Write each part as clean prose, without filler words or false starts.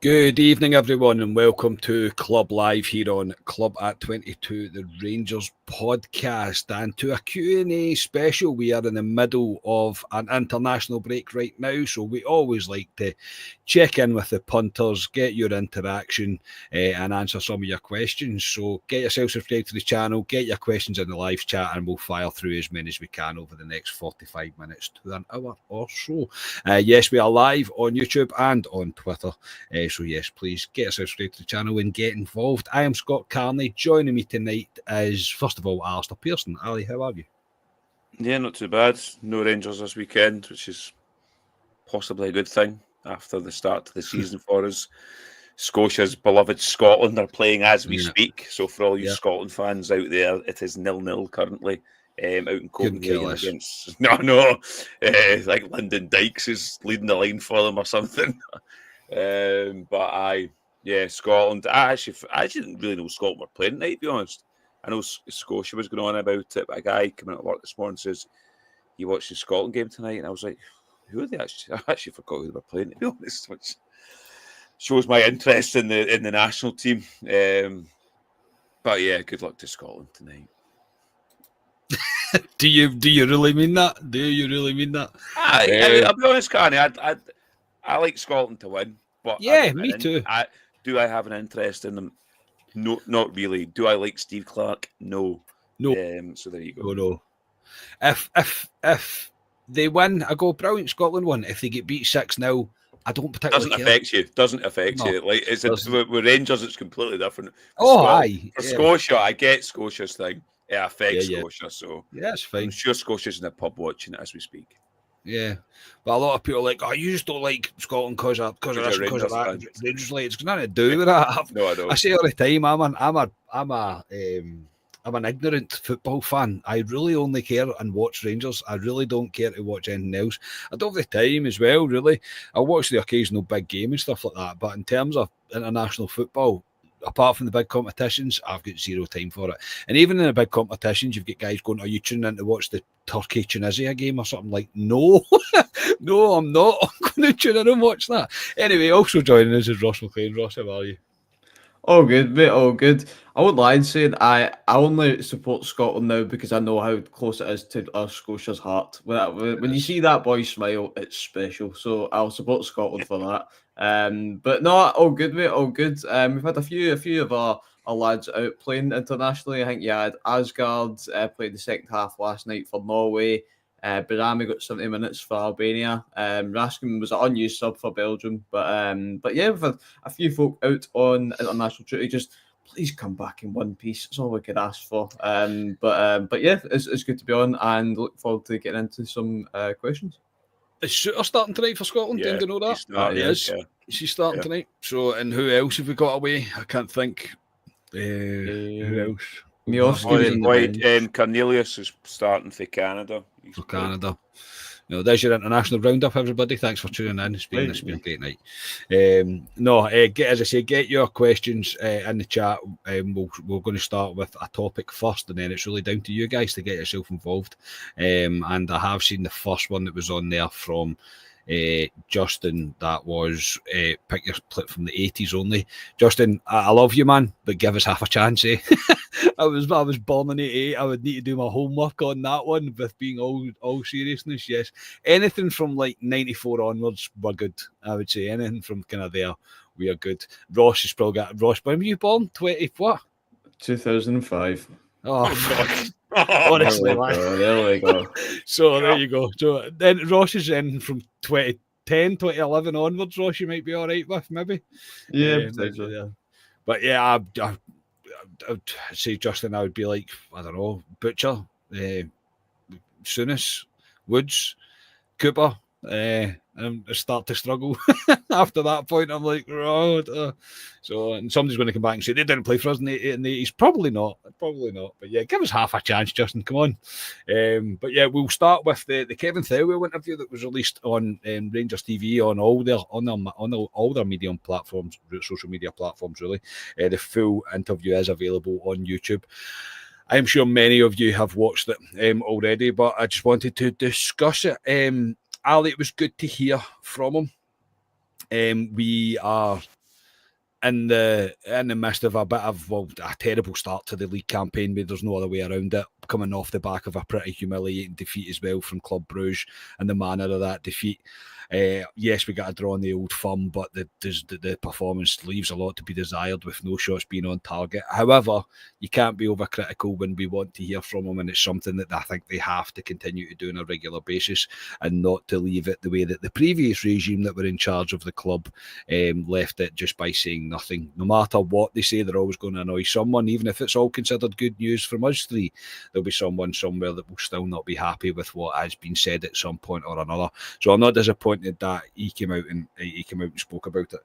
Good evening, everyone, and welcome to Club Live here on Club at 22, the Rangers podcast, and to a Q&A special. We are in the middle of an international break right now, so we always like to check in with the punters, get your interaction, and answer some of your questions. So get yourself subscribed to the channel, get your questions in the live chat, and we'll file through as many as we can over the next 45 minutes to an hour or so. Yes, we are live on YouTube and on Twitter. So yes, please get yourself subscribed to the channel and get involved. I am Scott Carney. Joining me tonight is, first of all, Alistair Pearson. Ali, how are you? Yeah, not too bad. No Rangers this weekend, which is possibly a good thing after the start to the season for us. Scotia's beloved Scotland are playing as we speak. So for all you Scotland fans out there, it is 0-0 currently. Out in Copenhagen against like Lyndon Dykes is leading the line for them or something. Scotland. I actually didn't really know Scotland were playing tonight, to be honest. I know Scotia was going on about it, but a guy coming out of work this morning says he watched the Scotland game tonight, and I was like, who are they actually? I actually forgot who they were playing, to be honest, which shows my interest in the national team. But yeah, good luck to Scotland tonight. Do you really mean that? Do you really mean that? I'll be honest, Carney, I like Scotland to win. But yeah, me too. Do I have an interest in them? No, not really. Do I like Steve Clarke? No. So there you go. No. If they win, I go brilliant. Scotland won. If they get beat 6-0, I don't particularly care. Doesn't affect you. Like with Rangers, it's completely different. For Scotia, I get Scotia's thing. It affects Scotia, so yeah, it's fine. I'm sure Scotia's in the pub watching it as we speak. Yeah, but a lot of people are like, you just don't like Scotland because of this, because of that. Rangers, like, it's nothing to do with that. No, I don't. I say all the time, I'm an ignorant football fan. I really only care and watch Rangers. I really don't care to watch anything else. I don't have the time as well, really. I watch the occasional big game and stuff like that, but in terms of international football, apart from the big competitions, I've got zero time for it. And even in the big competitions, you've got guys going, are you tuning in to watch the Turkey-Tunisia game or something? Like, no. No, I'm not. I'm going to tune in and watch that. Anyway, also joining us is Ross McLean. Ross, how are you? All good, mate, all good. I won't lie and say I only support Scotland now because I know how close it is to our Scotia's heart. When you see that boy smile, it's special. So I'll support Scotland for that. But no, all good, mate, all good. We've had a few of our lads out playing internationally. I think you had Asgard played the second half last night for Norway. Barami got 70 minutes for Albania. Raskin was an unused sub for Belgium. But yeah, we've had a few folk out on international duty. Just please come back in one piece. That's all we could ask for. But yeah, it's good to be on and look forward to getting into some questions. Is Shooter starting tonight for Scotland? Yeah, do you know that? He is. Yeah. She's starting tonight. So, and who else have we got away? I can't think. Who else? Cornelius is starting for Canada. For Canada. There's your international roundup, everybody. Thanks for tuning in. It's been a great night. As I say, get your questions in the chat. We're going to start with a topic first, and then it's really down to you guys to get yourself involved. And I have seen the first one that was on there from Justin. That was pick your clip from the 80s only. Justin, I love you, man, but give us half a chance, eh? I was born in 88. I would need to do my homework on that one. With being all seriousness, yes. Anything from like 94 onwards, we're good. I would say anything from kind of there, we are good. Ross is probably got Ross. When were you born? 20 what? 2005. Oh fuck. Honestly, there we go. So there you go. So then Ross is in from 2010, 2011 onwards. Ross, you might be all right with maybe. Yeah, potentially. Yeah. But yeah, I would say Justin, I would be like, I don't know, Butcher, Souness, Woods, Cooper, and I start to struggle. After that point, I'm like, so, and somebody's going to come back and say they didn't play for us in the 80s. Probably not. But yeah, give us half a chance, Justin. Come on. But yeah, we'll start with the Kevin Thelwell interview that was released on Rangers TV on all their media platforms, social media platforms. Really, the full interview is available on YouTube. I'm sure many of you have watched it already, but I just wanted to discuss it. Ali, it was good to hear from him. We are in the midst of a bit of a terrible start to the league campaign, but there's no other way around it, coming off the back of a pretty humiliating defeat as well from Club Brugge and the manner of that defeat. Yes, we got a draw on the Old Firm, but the performance leaves a lot to be desired with no shots being on target. However, you can't be overcritical when we want to hear from them, and it's something that I think they have to continue to do on a regular basis and not to leave it the way that the previous regime that were in charge of the club left it, just by saying nothing. No matter what they say, they're always going to annoy someone, even if it's all considered good news from us three. There'll be someone somewhere that will still not be happy with what has been said at some point or another. So I'm not disappointed that he came out and spoke about it.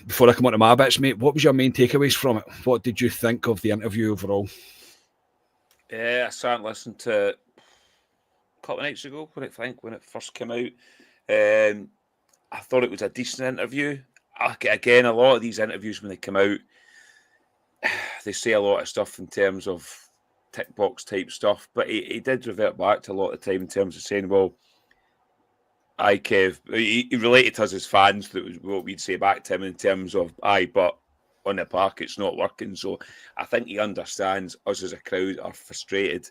Before I come on to my bits, mate, what was your main takeaways from it? What did you think of the interview overall? I sat and listened to it a couple of nights ago when it first came out. I thought it was a decent interview. Again, a lot of these interviews when they come out, they say a lot of stuff in terms of tick box type stuff, but he did revert back to a lot of the time in terms of saying, well, Kev, he related to us as fans, that was what we'd say back to him in terms of, but on the park it's not working. So I think he understands us as a crowd are frustrated.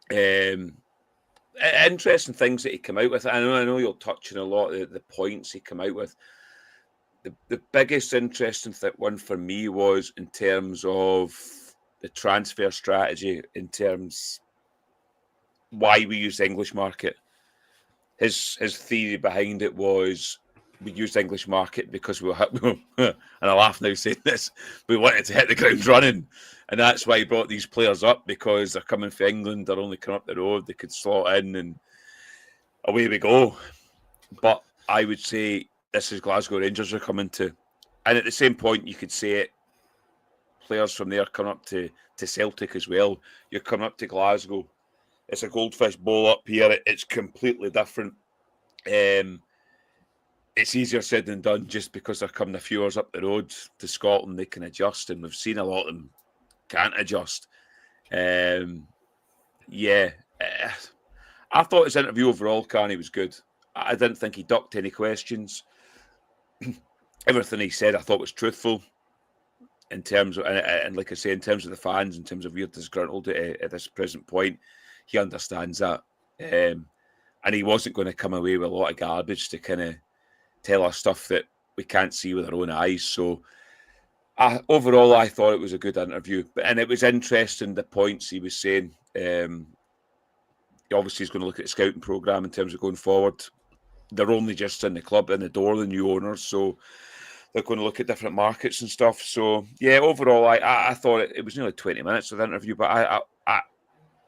Interesting things that he came out with. I know you're touching a lot of the points he came out with. The biggest interesting one for me was in terms of the transfer strategy, in terms why we use the English market. His theory behind it was we used the English market because we were, and I laugh now saying this, we wanted to hit the ground running. And that's why he brought these players up, because they're coming for England, they're only coming up the road, they could slot in and away we go. But I would say this is Glasgow Rangers are coming to. And at the same point, you could say it, players from there coming up to Celtic as well. You're coming up to Glasgow. It's a Goldfish Bowl up here. It's completely different. It's easier said than done, just because they're coming a few hours up the road to Scotland. They can adjust, and we've seen a lot of them can't adjust. I thought his interview overall, Carney, was good. I didn't think he ducked any questions. Everything he said, I thought was truthful. In terms of, and like I say, in terms of the fans, in terms of we're disgruntled at this present point, he understands that. And he wasn't going to come away with a lot of garbage to kind of tell us stuff that we can't see with our own eyes. So overall, I thought it was a good interview. And it was interesting, the points he was saying. Obviously, he's going to look at the scouting programme in terms of going forward. They're only just in the club, in the door, the new owners. So they're going to look at different markets and stuff. So, yeah, overall, I thought it was nearly 20 minutes of the interview. But I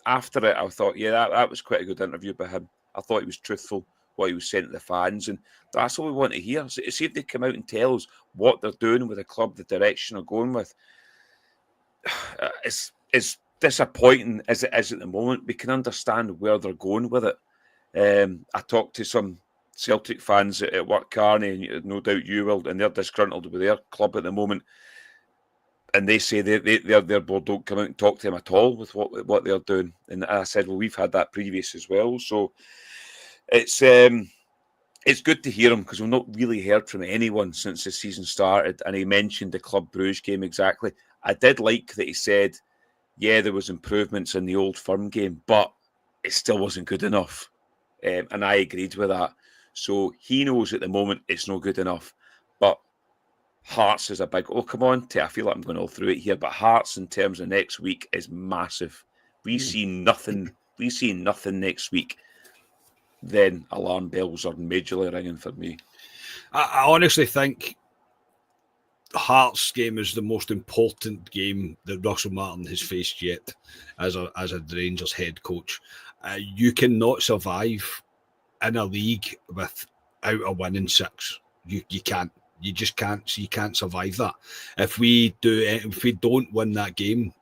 after it, I thought, that was quite a good interview by him. I thought he was truthful, what he was saying to the fans. And that's all we want to hear. So, see if they come out and tell us what they're doing with the club, the direction they're going with. It's disappointing as it is at the moment. We can understand where they're going with it. I talked to some Celtic fans at work, Carney, and no doubt you will, and they're disgruntled with their club at the moment. And they say their board don't come out and talk to them at all with what they're doing. And I said, well, we've had that previous as well. So it's good to hear him, because we've not really heard from anyone since the season started. And he mentioned the Club Brugge game exactly. I did like that he said, there was improvements in the Old Firm game, but it still wasn't good enough. And I agreed with that. So he knows at the moment it's not good enough. But Hearts is a big, come on, I feel like I'm going all through it here, but Hearts in terms of next week is massive. We see nothing next week, then alarm bells are majorly ringing for me. I honestly think Hearts game is the most important game that Russell Martin has faced yet as a Rangers head coach. You cannot survive in a league without a win in 6. You can't. You just can't. So you can't survive that. If we don't win that game,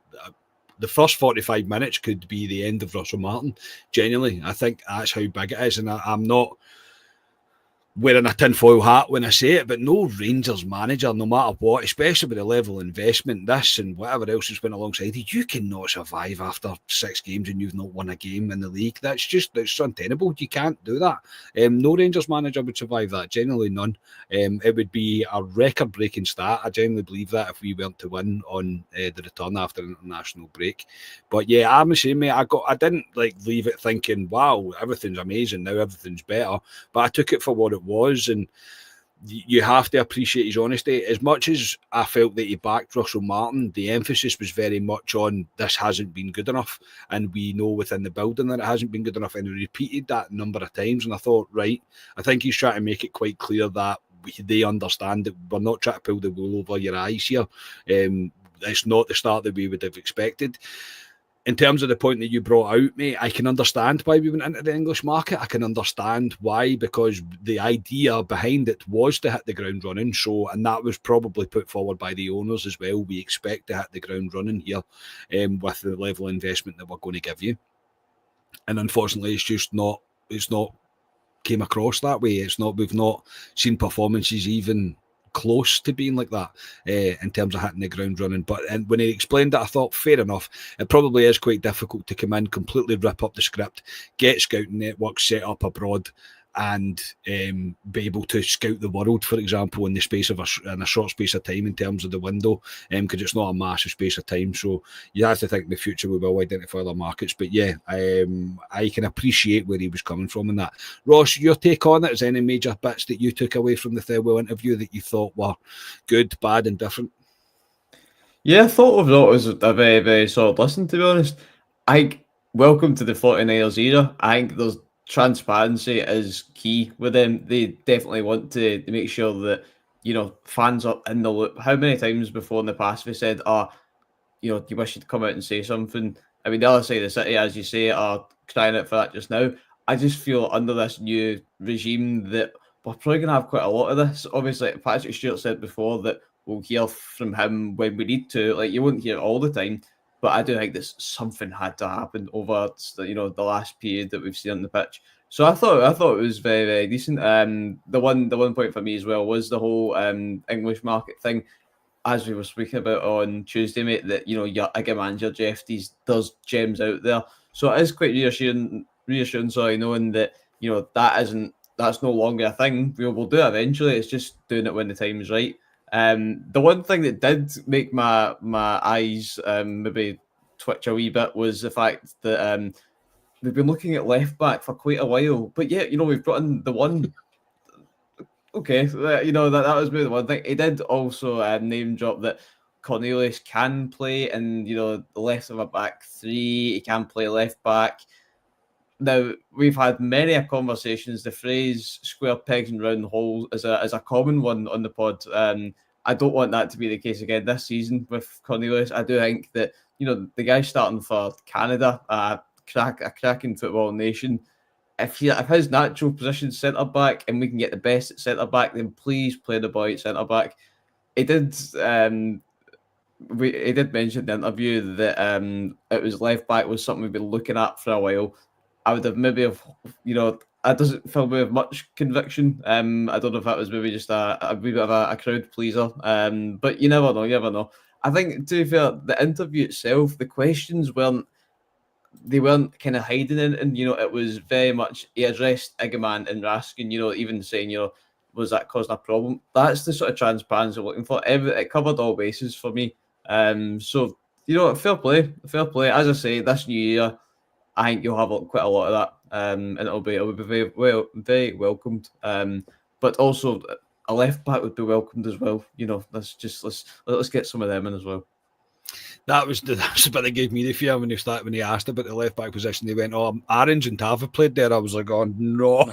the first 45 minutes could be the end of Russell Martin. Genuinely, I think that's how big it is. And I'm not wearing a tinfoil hat when I say it, but no Rangers manager, no matter what, especially with the level of investment, this and whatever else has been alongside it, you cannot survive after 6 games and you've not won a game in the league. That's untenable. You can't do that. No Rangers manager would survive that. Generally none. It would be a record-breaking start. I genuinely believe that if we weren't to win on the return after an international break. But yeah, I'm the same, mate. I didn't like leave it thinking, wow, everything's amazing now, everything's better. But I took it for what it was, and you have to appreciate his honesty. As much as I felt that he backed Russell Martin, the emphasis was very much on this hasn't been good enough, and we know within the building that it hasn't been good enough, and he repeated that a number of times, and I thought, right, I think he's trying to make it quite clear that they understand that we're not trying to pull the wool over your eyes here. It's not the start that we would have expected. In terms of the point that you brought out, mate, I can understand why we went into the English market. I can understand why, because the idea behind it was to hit the ground running. So, and that was probably put forward by the owners as well. We expect to hit the ground running here with the level of investment that we're going to give you. And unfortunately, it's not came across that way. We've not seen performances even close to being like that in terms of hitting the ground running. But when he explained that, I thought, fair enough. It probably is quite difficult to come in, completely rip up the script, get scouting networks set up abroad, and be able to scout the world, for example, in the space of in a short space of time in terms of the window, because it's not a massive space of time. So you have to think in the future we will identify other markets. But yeah, I can appreciate where he was coming from in that. Ross, your take on it? Is there any major bits that you took away from the Thelwell interview that you thought were good, bad, and different? Yeah, I thought overall it was a very, very solid listen, to be honest. I think welcome to the 49ers era. I think there's transparency is key with them. They definitely want to make sure that, fans are in the loop. How many times before in the past we said, you wish you'd come out and say something? I mean, the other side of the city, as you say, are crying out for that just now. I just feel under this new regime that we're probably going to have quite a lot of this. Obviously, Patrick Stewart said before that we'll hear from him when we need to. Like, you won't hear it all the time, but I do think that something had to happen over the last period that we've seen on the pitch. So I thought it was very, very decent. The one point for me as well was the whole English market thing, as we were speaking about on Tuesday, mate. That your Iggy manager Jeff does gems out there. So it is quite reassuring. Sorry, knowing that that's no longer a thing. We'll do it eventually. It's just doing it when the time is right. The one thing that did make my eyes maybe twitch a wee bit was the fact that we've been looking at left back for quite a while, but yeah, we've brought in the one. Okay, that was maybe the one thing. He did also name drop that Cornelius can play in the left of a back three. He can play left back. Now, we've had many conversations. The phrase "square pegs and round holes" is a common one on the pod. I don't want that to be the case again this season with Cornelius. I do think that the guy starting for Canada, a cracking football nation. If his natural position is centre back and we can get the best at centre back, then please play the boy at centre back. He did. He did mention in the interview that it was left back was something we've been looking at for a while. I would have maybe it doesn't fill me with much conviction. I don't know if that was maybe just a wee bit of a crowd pleaser. But you never know. I think, to be fair, the interview itself, the questions weren't kind of hiding in, and it was very much he addressed Iggy and Raskin. Even saying was that causing a problem? That's the sort of transparency I'm looking for. It covered all bases for me. So fair play. As I say, this new year, I think you'll have quite a lot of that, and it'll be very welcomed. But also a left back would be welcomed as well. Let's get some of them in as well. That was the bit that gave me the fear when he asked about the left back position. They went, Orange and Tava played there. I was like, oh no.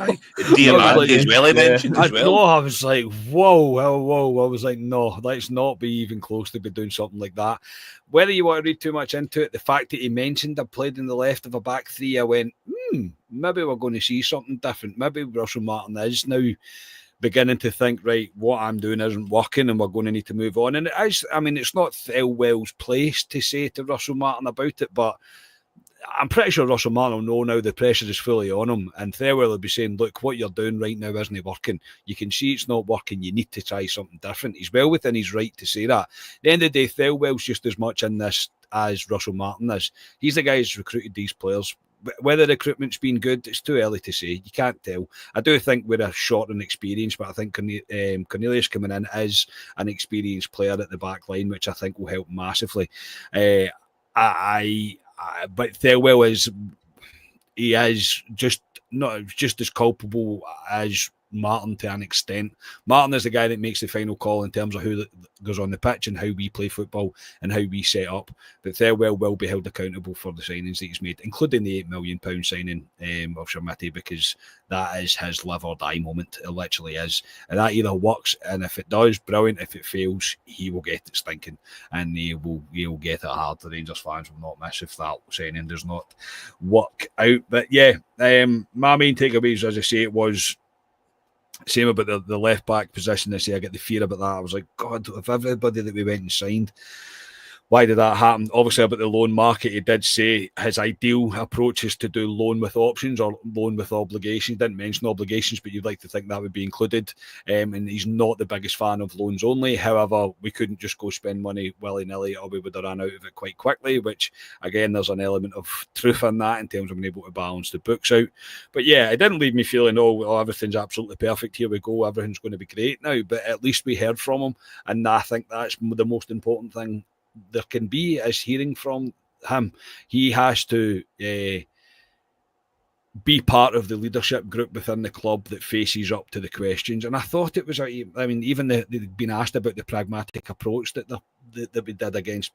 Diamante as well, he mentioned as well. No, I was like, whoa. I was like, no, let's not be even close to be doing something like that. Whether you want to read too much into it, the fact that he mentioned I played in the left of a back three, I went, maybe we're going to see something different. Maybe Russell Martin is now beginning to think, right, what I'm doing isn't working and we're going to need to move on. And it is, I mean, it's not Thelwell's place to say to Russell Martin about it, but I'm pretty sure Russell Martin will know now the pressure is fully on him, and Thelwell will be saying, look, what you're doing right now isn't working. You can see it's not working. You need to try something different. He's well within his right to say that. At the end of the day, Thelwell's just as much in this as Russell Martin is. He's the guy who's recruited these players. Whether recruitment's been good, it's too early to say. You can't tell. I do think we're a short in experience, but I think Cornelius coming in is an experienced player at the back line, which I think will help massively. But Thelwell is just not just as culpable as Martin to an extent. Martin is the guy that makes the final call in terms of who goes on the pitch and how we play football and how we set up. But Thelwell will be held accountable for the signings that he's made, including the £8 million signing of Shermity, because that is his live or die moment. It literally is. And that either works, and if it does, brilliant. If it fails, he will get it stinking, and he'll get it hard. The Rangers fans will not miss if that signing does not work out. But yeah, my main takeaways, as I say, it was same about the left back position. I get the fear about that. I was like, God, if everybody that we went and signed, why did that happen? Obviously, about the loan market, he did say his ideal approach is to do loan with options or loan with obligations. He didn't mention obligations, but you'd like to think that would be included. And he's not the biggest fan of loans only. However, we couldn't just go spend money willy-nilly or we would have run out of it quite quickly, which, again, there's an element of truth in that in terms of being able to balance the books out. But yeah, it didn't leave me feeling, oh, everything's absolutely perfect. Here we go. Everything's going to be great now. But at least we heard from him. And I think that's the most important thing there can be, is hearing from him. He has to be part of the leadership group within the club that faces up to the questions. And I thought it was, even they'd been asked about the pragmatic approach that we did against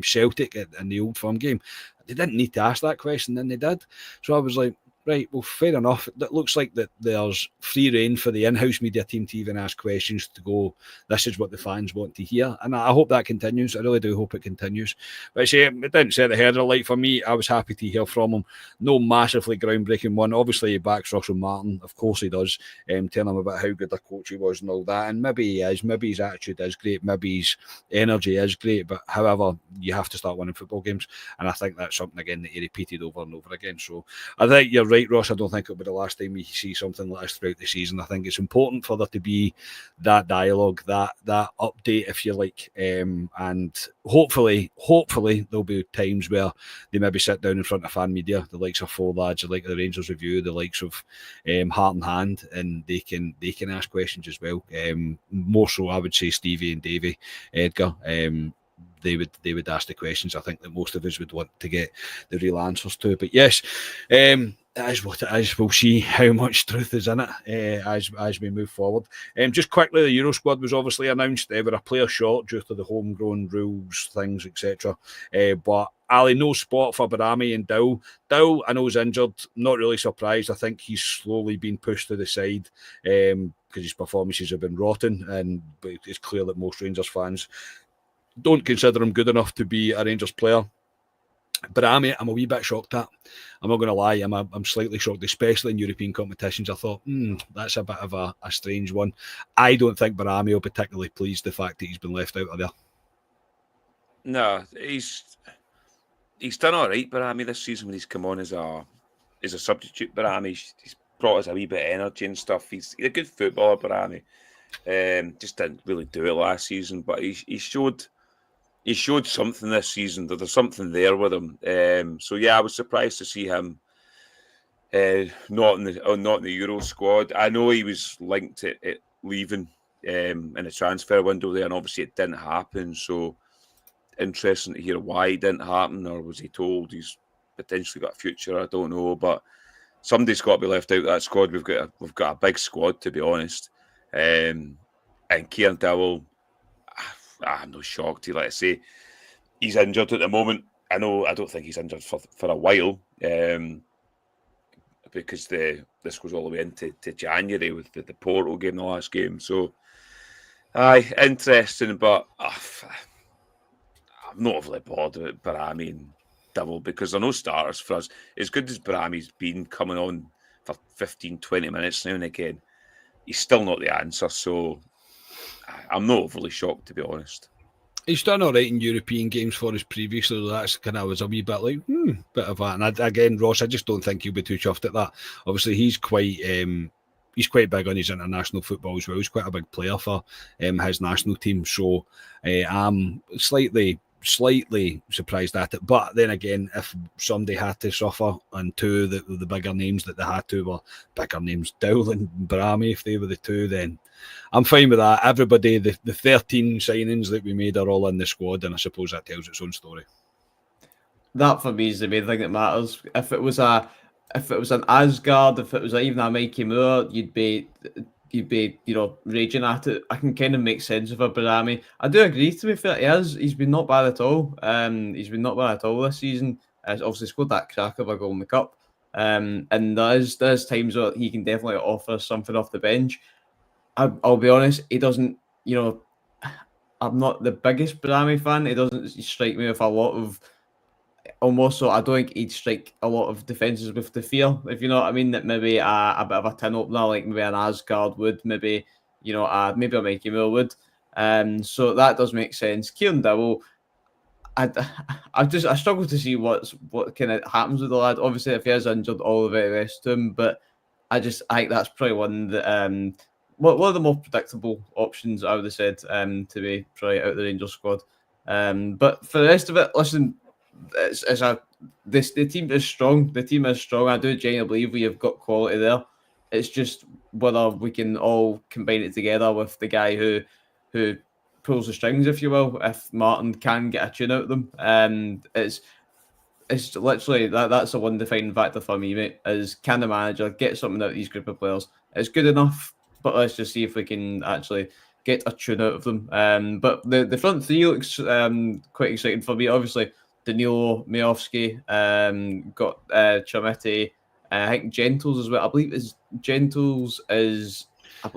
Celtic in the Old Firm game. They didn't need to ask that question, then they did. So I was like, right, well, fair enough. It looks like that there's free rein for the in-house media team to even ask questions, to go, this is what the fans want to hear. And I hope that continues. I really do hope it continues. But I say, it didn't set the header light for me. I was happy to hear from him. No massively groundbreaking one. Obviously, he backs Russell Martin. Of course he does. Telling him about how good a coach he was and all that. And maybe he is. Maybe his attitude is great. Maybe his energy is great. But however, you have to start winning football games. And I think that's something, again, that he repeated over and over again. So I think you're right, Ross. I don't think it'll be the last time we see something like this throughout the season. I think it's important for there to be that dialogue, that update, if you like, and hopefully there'll be times where they maybe sit down in front of fan media, the likes of Four Lads, the like the Rangers Review, the likes of Heart and Hand, and they can ask questions as well. More so, I would say Stevie and Davey, Edgar. They would ask the questions I think that most of us would want to get the real answers to. But yes, it is what it is. We'll see how much truth is in it as we move forward. Just quickly, the Euro squad was obviously announced. We're a player short due to the homegrown rules, things, etc. But Ali, no spot for Barami and Dow. Dow, I know, is injured. Not really surprised. I think he's slowly been pushed to the side because his performances have been rotten, and it's clear that most Rangers fans don't consider him good enough to be a Rangers player. But I'm a wee bit shocked at. I'm not going to lie. I'm slightly shocked, especially in European competitions. I thought, that's a bit of a strange one. I don't think Barami will particularly pleased the fact that he's been left out of there. No, he's done all right, Barami, this season when he's come on as a substitute. Barami, he's brought us a wee bit of energy and stuff. He's a good footballer, Barami. Just didn't really do it last season, but he showed something this season. That there's something there with him. So yeah, I was surprised to see him not in the Euro squad. I know he was linked at leaving in the transfer window there, and obviously it didn't happen. So interesting to hear why it didn't happen, or was he told he's potentially got a future? I don't know, but somebody's got to be left out of that squad. We've got a big squad, to be honest. And Kieran Thelwell, I'm not shocked. Like I say, he's injured at the moment. I don't think he's injured for a while, because this goes all the way into January with the Porto game, the last game. So, interesting, but I'm not overly bothered with Barami and Thelwell because they're no starters for us. As good as Barami's been coming on for 15, 20 minutes now and again, he's still not the answer. So I'm not overly shocked, to be honest. He's done all right in European games for us previously. So that's kind of was a wee bit like, bit of that. And again, Ross, I just don't think he'll be too chuffed at that. Obviously, he's quite big on his international football as well. He's quite a big player for his national team. So I'm slightly surprised at it. But then again, if somebody had to suffer, and two the bigger names that they had to were bigger names, Thelwell and Brahmi, if they were the two, then I'm fine with that. Everybody, the 13 signings that we made are all in the squad, and I suppose that tells its own story. That for me is the main thing that matters. If it was an Asgard, if it was even a Mikey Moore, you'd be raging at it. I can kind of make sense of a Barami. I do agree, to be fair. He's been not bad at all. He's been not bad at all this season. He's obviously scored that cracker of a goal in the cup. And there's times where he can definitely offer something off the bench. I'll be honest, he doesn't, I'm not the biggest Barami fan. He doesn't strike me with a lot of almost, so I don't think he'd strike a lot of defences with the fear, if you know what I mean. That maybe a bit of a tin opener, like maybe an Asgard would, maybe maybe a Mikey Moore would. So that does make sense. Kieran Dowell, I struggle to see what kind of happens with the lad. Obviously, if he is injured, all the very best to him. But I think that's probably one that one of the more predictable options, I would have said, to be probably out of the Rangers squad. But for the rest of it, listen. The team is strong. The team is strong. I do genuinely believe we have got quality there. It's just whether we can all combine it together with the guy who pulls the strings, if you will. If Martin can get a tune out of them, it's literally that's the one defining factor for me, mate. Is can the manager get something out of these group of players? It's good enough, but let's just see if we can actually get a tune out of them. But the front three looks quite exciting for me. Obviously, Danilo, Majowski, got Chamete, I think Gentles as well. I believe Gentles is...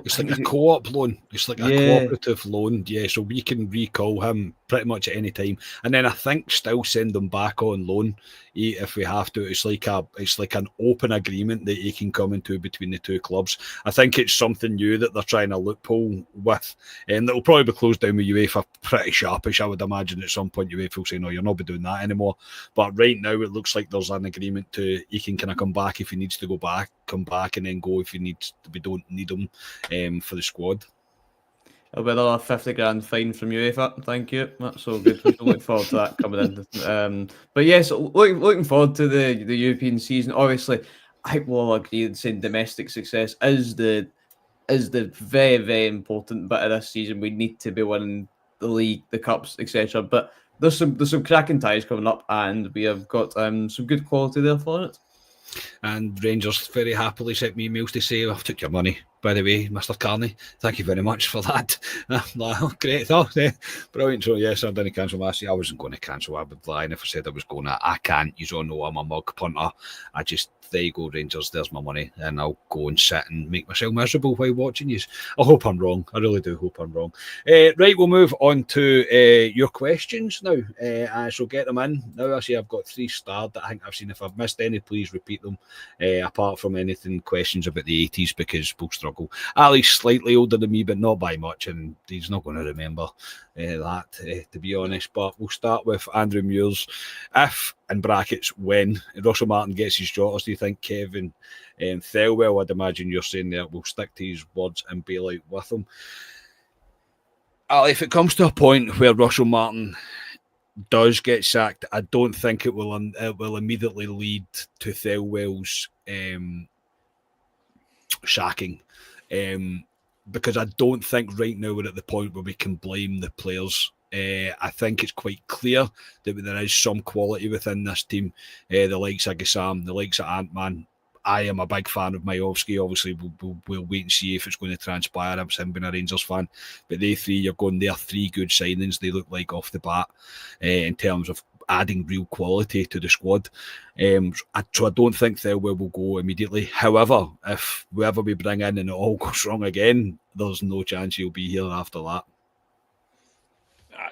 It's like a co-op loan. It's like a cooperative loan. Yeah, so we can recall him pretty much at any time, and then I think still send them back on loan if we have to. It's like an open agreement that he can come into between the two clubs. I think it's something new that they're trying to loophole with, and that will probably be closed down with UEFA pretty sharpish. I would imagine at some point UEFA will say, no, you're not be doing that anymore. But right now it looks like there's an agreement to he can kind of come back if he needs to come back, and then go if he needs. We don't need him for the squad. It'll be another 50 grand fine from UEFA. Thank you. That's all good. We can look forward to that coming in. But yes, looking forward to the European season. Obviously, I think we'll all agree that saying domestic success is the very, very important bit of this season. We need to be winning the league, the cups, etc. But there's some cracking ties coming up, and we have got some good quality there for it. And Rangers very happily sent me emails to say, I've took your money, by the way, Mr. Carney. Thank you very much for that. Great. Brilliant. So, yes, I didn't cancel my seat. I wasn't going to cancel. I would lie if I said I was going to. I can't. You all know I'm a mug punter. There you go, Rangers. There's my money. And I'll go and sit and make myself miserable while watching you. I hope I'm wrong. I really do hope I'm wrong. Right, we'll move on to your questions now. I shall get them in. Now I see I've got 3 starred that I think I've seen. If I've missed any, please repeat them. Apart from anything, questions about the 80s, because we'll struggle. Ali's slightly older than me, but not by much, and he's not going to remember that, to be honest. But we'll start with Andrew Muir's. If, in brackets, when Russell Martin gets his jotters, do you think Kevin Thelwell, I'd imagine you're saying there, will stick to his words and bail out with him? Ali, if it comes to a point where Russell Martin does get sacked, I don't think it will immediately lead to Thelwell's sacking, because I don't think right now we're at the point where we can blame the players. I think it's quite clear that there is some quality within this team. The likes of Gassam, the likes of Ant-Man. I am a big fan of Majowski. Obviously, we'll wait and see if it's going to transpire. I'm him being a Rangers fan. But they 3, you're going there, 3 good signings, they look like off the bat, in terms of adding real quality to the squad. So I don't think Thelwell will go immediately. However, if whoever we bring in and it all goes wrong again, there's no chance he'll be here after that.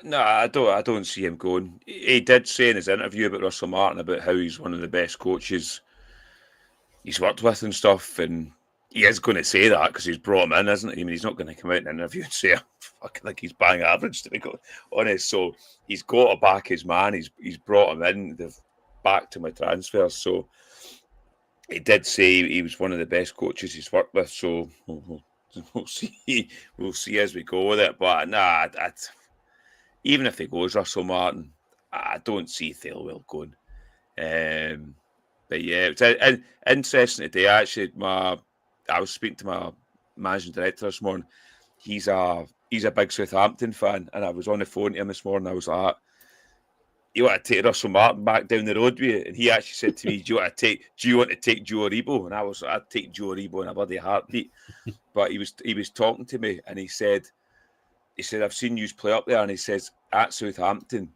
No, I don't see him going. He did say in his interview about Russell Martin about how he's one of the best coaches he's worked with and stuff, and He is going to say that because he's brought him in, isn't he? I mean, he's not going to come out in an interview and say, I fucking think he's bang average, to be honest. So he's got to back his man. He's brought him in. They've backed him with transfers. So he did say he was one of the best coaches he's worked with. So we'll see. We'll see as we go with it. But nah, even if he goes Russell-Martin, I don't see Thelwell going. But yeah, it's interesting today. Actually, I was speaking to my managing director this morning. He's a big Southampton fan, and I was on the phone to him this morning. I was like, "You want to take Russell-Martin back down the road with you?" And he actually said to me, "Do you want to take Joe Aribo?" And I was like, "I'd take Joe Aribo in a bloody heartbeat." But he was talking to me, and he said, "I've seen you play up there," and he says at Southampton,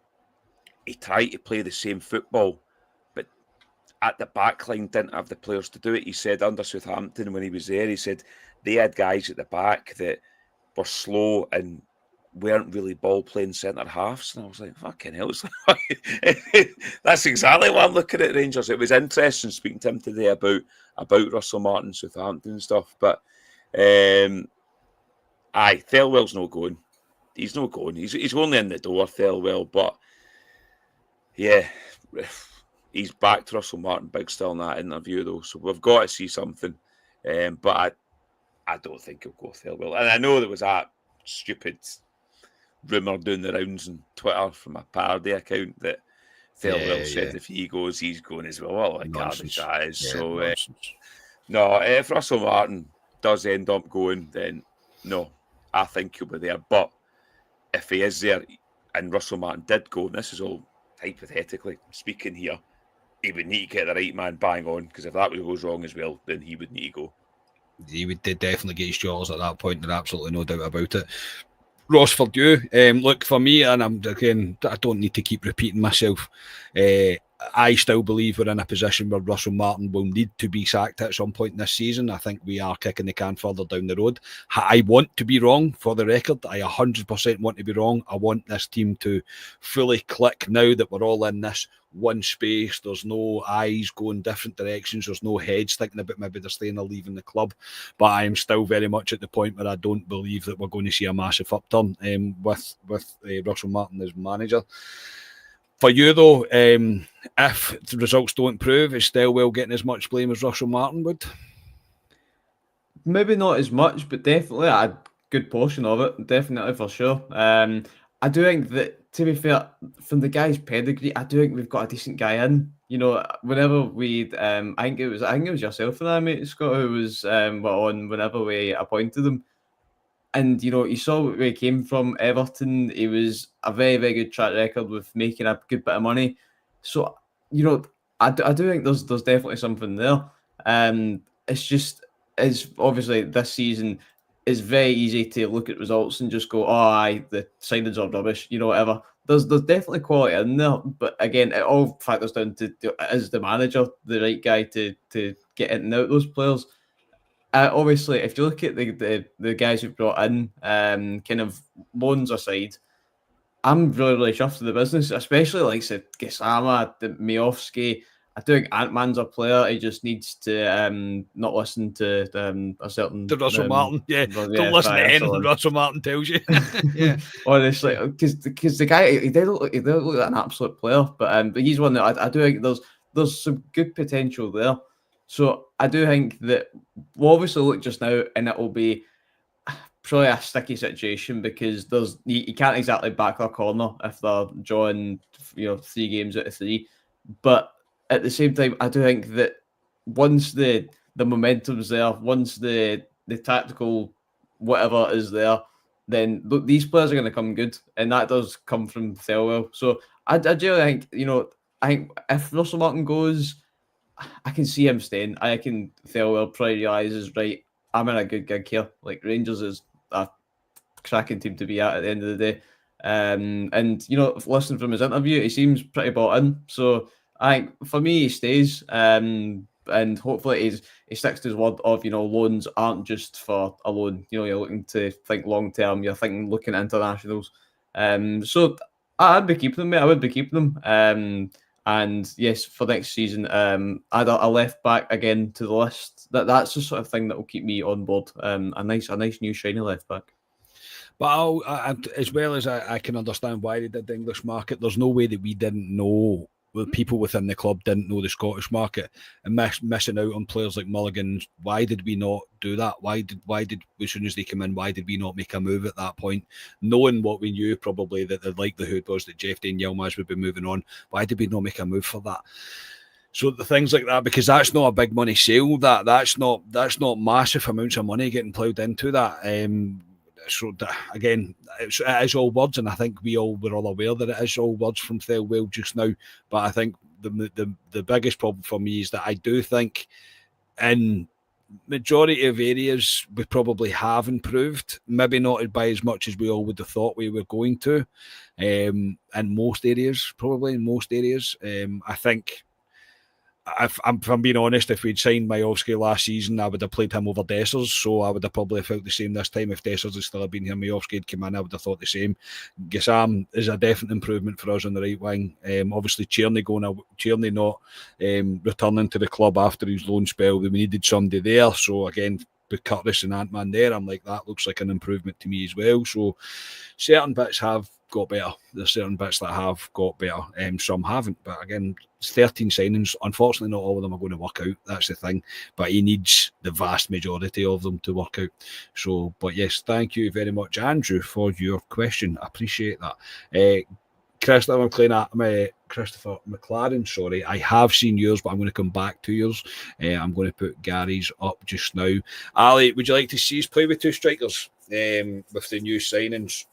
he tried to play the same football, but at the back line didn't have the players to do it. He said under Southampton when he was there, he said they had guys at the back that were slow and weren't really ball playing centre halves. And I was like, fucking hell. That's exactly what I'm looking at Rangers. It was interesting speaking to him today about Russell-Martin, Southampton and stuff. But Thelwell's no going. He's not going. He's only in the door, Thelwell, but yeah. He's backed Russell-Martin big still in that interview, though. So we've got to see something. But I don't think he'll go Thelwell. And I know there was that stupid rumour doing the rounds on Twitter from a parody account that Thelwell said if he goes, he's going as well. What a garbage that is. So, no, if Russell-Martin does end up going, then no, I think he'll be there. But if he is there and Russell-Martin did go, and this is all hypothetically speaking here, he would need to get the right man bang on, because if that goes wrong as well, then he would need to go. He would definitely get his jaws at that point. There's absolutely no doubt about it. Ross, for you, look, for me, and I don't need to keep repeating myself. I still believe we're in a position where Russell-Martin will need to be sacked at some point this season. I think we are kicking the can further down the road. I want to be wrong, for the record. I 100% want to be wrong. I want this team to fully click now that we're all in this one space. There's no eyes going different directions. There's no heads thinking about maybe they're staying or leaving the club. But I am still very much at the point where I don't believe that we're going to see a massive upturn with Russell-Martin as manager. For you, though, if the results don't improve, is Thelwell getting as much blame as Russell-Martin would? Maybe not as much, but definitely a good portion of it. Definitely, for sure. I do think that, to be fair, from the guy's pedigree, I do think we've got a decent guy in. You know, whenever we, I think it was yourself and I, mate, Scott, who was on whenever we appointed him. And, you know, you saw where he came from, Everton. He was a very, very good track record with making a good bit of money. So, you know, I do think there's definitely something there. It's obviously this season, it's very easy to look at results and just go, the signings are rubbish, you know, whatever. There's definitely quality in there. But again, it all factors down to, is the manager the right guy to get in and out those players? Obviously, if you look at the guys we've brought in, kind of loans aside, I'm really, really chuffed with the business, especially like said Gesama, Miofsky. I do think Ant-Man's a player. He just needs to not listen to a certain... To Russell-Martin, Don't listen to anything Russell-Martin tells you. Yeah. Honestly, because the guy, he did look like an absolute player, but he's one that I do think there's some good potential there. So I do think that we'll obviously look just now, and it will be probably a sticky situation because you can't exactly back their corner if they're drawing 3 games out of 3. But at the same time, I do think that once the momentum's there, once the tactical whatever is there, then these players are going to come good, and that does come from Thelwell. So I generally think I think if Russell-Martin goes, I can see him staying. I reckon Thelwell probably realises, right, I'm in a good gig here. Like, Rangers is a cracking team to be at the end of the day. And, listening from his interview, he seems pretty bought in. So, I think, for me, he stays. And hopefully he sticks to his word of, loans aren't just for a loan. You're looking to think long-term. You're looking at internationals. So, I'd be keeping them, mate. I would be keeping them. And yes, for next season, add a left back again to the list. That's the sort of thing that will keep me on board. A nice new shiny left back. But as well as I can understand why they did the English market, there's no way that we didn't know. Well, people within the club didn't know the Scottish market and missing out on players like Mulligan. Why did we not do that? Why did as soon as they came in, why did we not make a move at that point? Knowing what we knew, probably that the likelihood was that Jeff and Yilmaz would be moving on. Why did we not make a move for that? So the things like that, because that's not a big money sale. That's not massive amounts of money getting ploughed into that. So again, it is all words, and I think we're all aware that it is all words from Thelwell just now. But I think the biggest problem for me is that I do think in majority of areas we probably have improved, maybe not by as much as we all would have thought we were going to. In most areas, I think. If I'm being honest, if we'd signed Majowski last season, I would have played him over Dessers, so I would have probably felt the same this time. If Dessers had still been here, Majowski had come in, I would have thought the same. Gassam is a definite improvement for us on the right wing. Obviously, Tierney not returning to the club after his loan spell. We needed somebody there, so again, with Curtis and Ant-Man there, I'm like, that looks like an improvement to me as well. So certain bits have got better. There's certain bits that have got better. Some haven't. But again, it's 13 signings. Unfortunately, not all of them are going to work out. That's the thing. But he needs the vast majority of them to work out. So, but yes, thank you very much, Andrew, for your question. I appreciate that. Christopher McLaren, sorry, I have seen yours, but I'm going to come back to yours. I'm going to put Gary's up just now. Ali, would you like to see us play with two strikers with the new signings?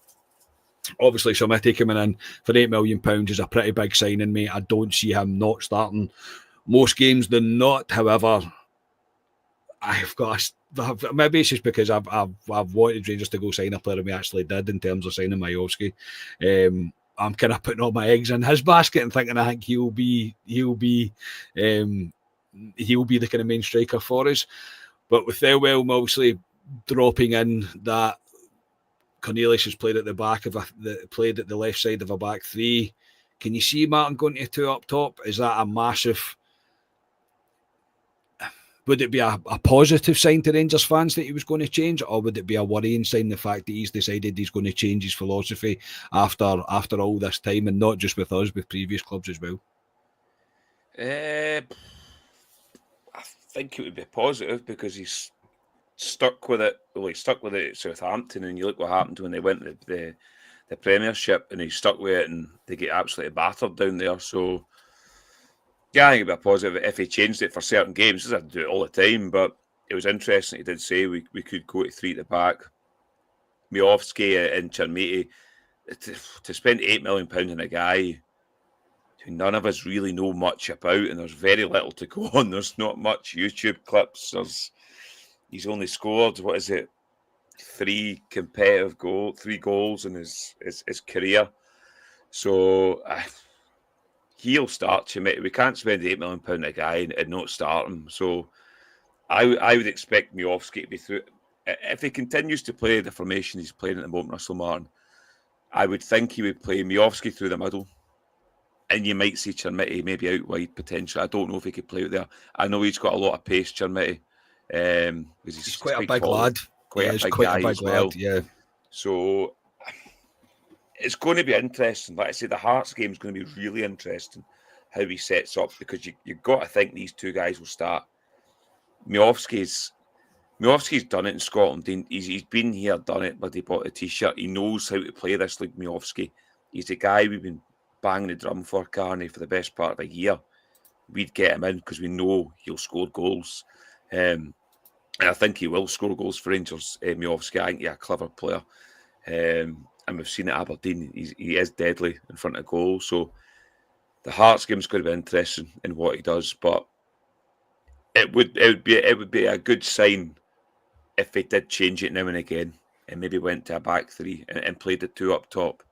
Obviously, Samiti coming in for £8 million is a pretty big signing, mate. I don't see him not starting most games than not. However, I've got maybe it's just because I've wanted Rangers to go sign a player, and we actually did in terms of signing Majowski. I'm kind of putting all my eggs in his basket and thinking I think he'll be the kind of main striker for us. But with Thelwell mostly dropping in that. Cornelius has played at the back played at the left side of a back three. Can you see Martin going to two up top? Is that a massive? Would it be a positive sign to Rangers fans that he was going to change, or would it be a worrying sign the fact that he's decided he's going to change his philosophy after all this time, and not just with us, with previous clubs as well? I think it would be positive because he's stuck with it. Well, he stuck with it at Southampton, and you look what happened when they went to the Premiership, and he stuck with it, and they get absolutely battered down there. So, yeah, I think it'd be a positive if he changed it for certain games. He doesn't have to do it all the time, but it was interesting. He did say we could go to three at the back. Miovski and Chermiti, to spend £8 million on a guy who none of us really know much about, and there's very little to go on. There's not much YouTube clips. He's only scored, what is it, 3 goals in his career. So he'll start to make. We can't spend £8 million on a guy and not start him. So I would expect Miovski to be through. If he continues to play the formation he's playing at the moment, Russell Martin, I would think he would play Miovski through the middle. And you might see Chermiti maybe out wide potentially. I don't know if he could play out there. I know he's got a lot of pace, Chermiti. He's quite a big lad. Quite a big lad, yeah. So it's going to be interesting. Like I say, the Hearts game is going to be really interesting how he sets up, because you've got to think these two guys will start. Miovski's done it in Scotland. He's been here, done it, but he bought a t-shirt. He knows how to play this like Miovski. He's the guy we've been banging the drum for, Carney, for the best part of a year. We'd get him in because we know he'll score goals. And I think he will score goals for Rangers. Miovski, I think he's a clever player. And we've seen at Aberdeen, he is deadly in front of goal. So the Hearts game is going to be interesting in what he does, but it would be a good sign if they did change it now and again and maybe went to a back three and played the two up top,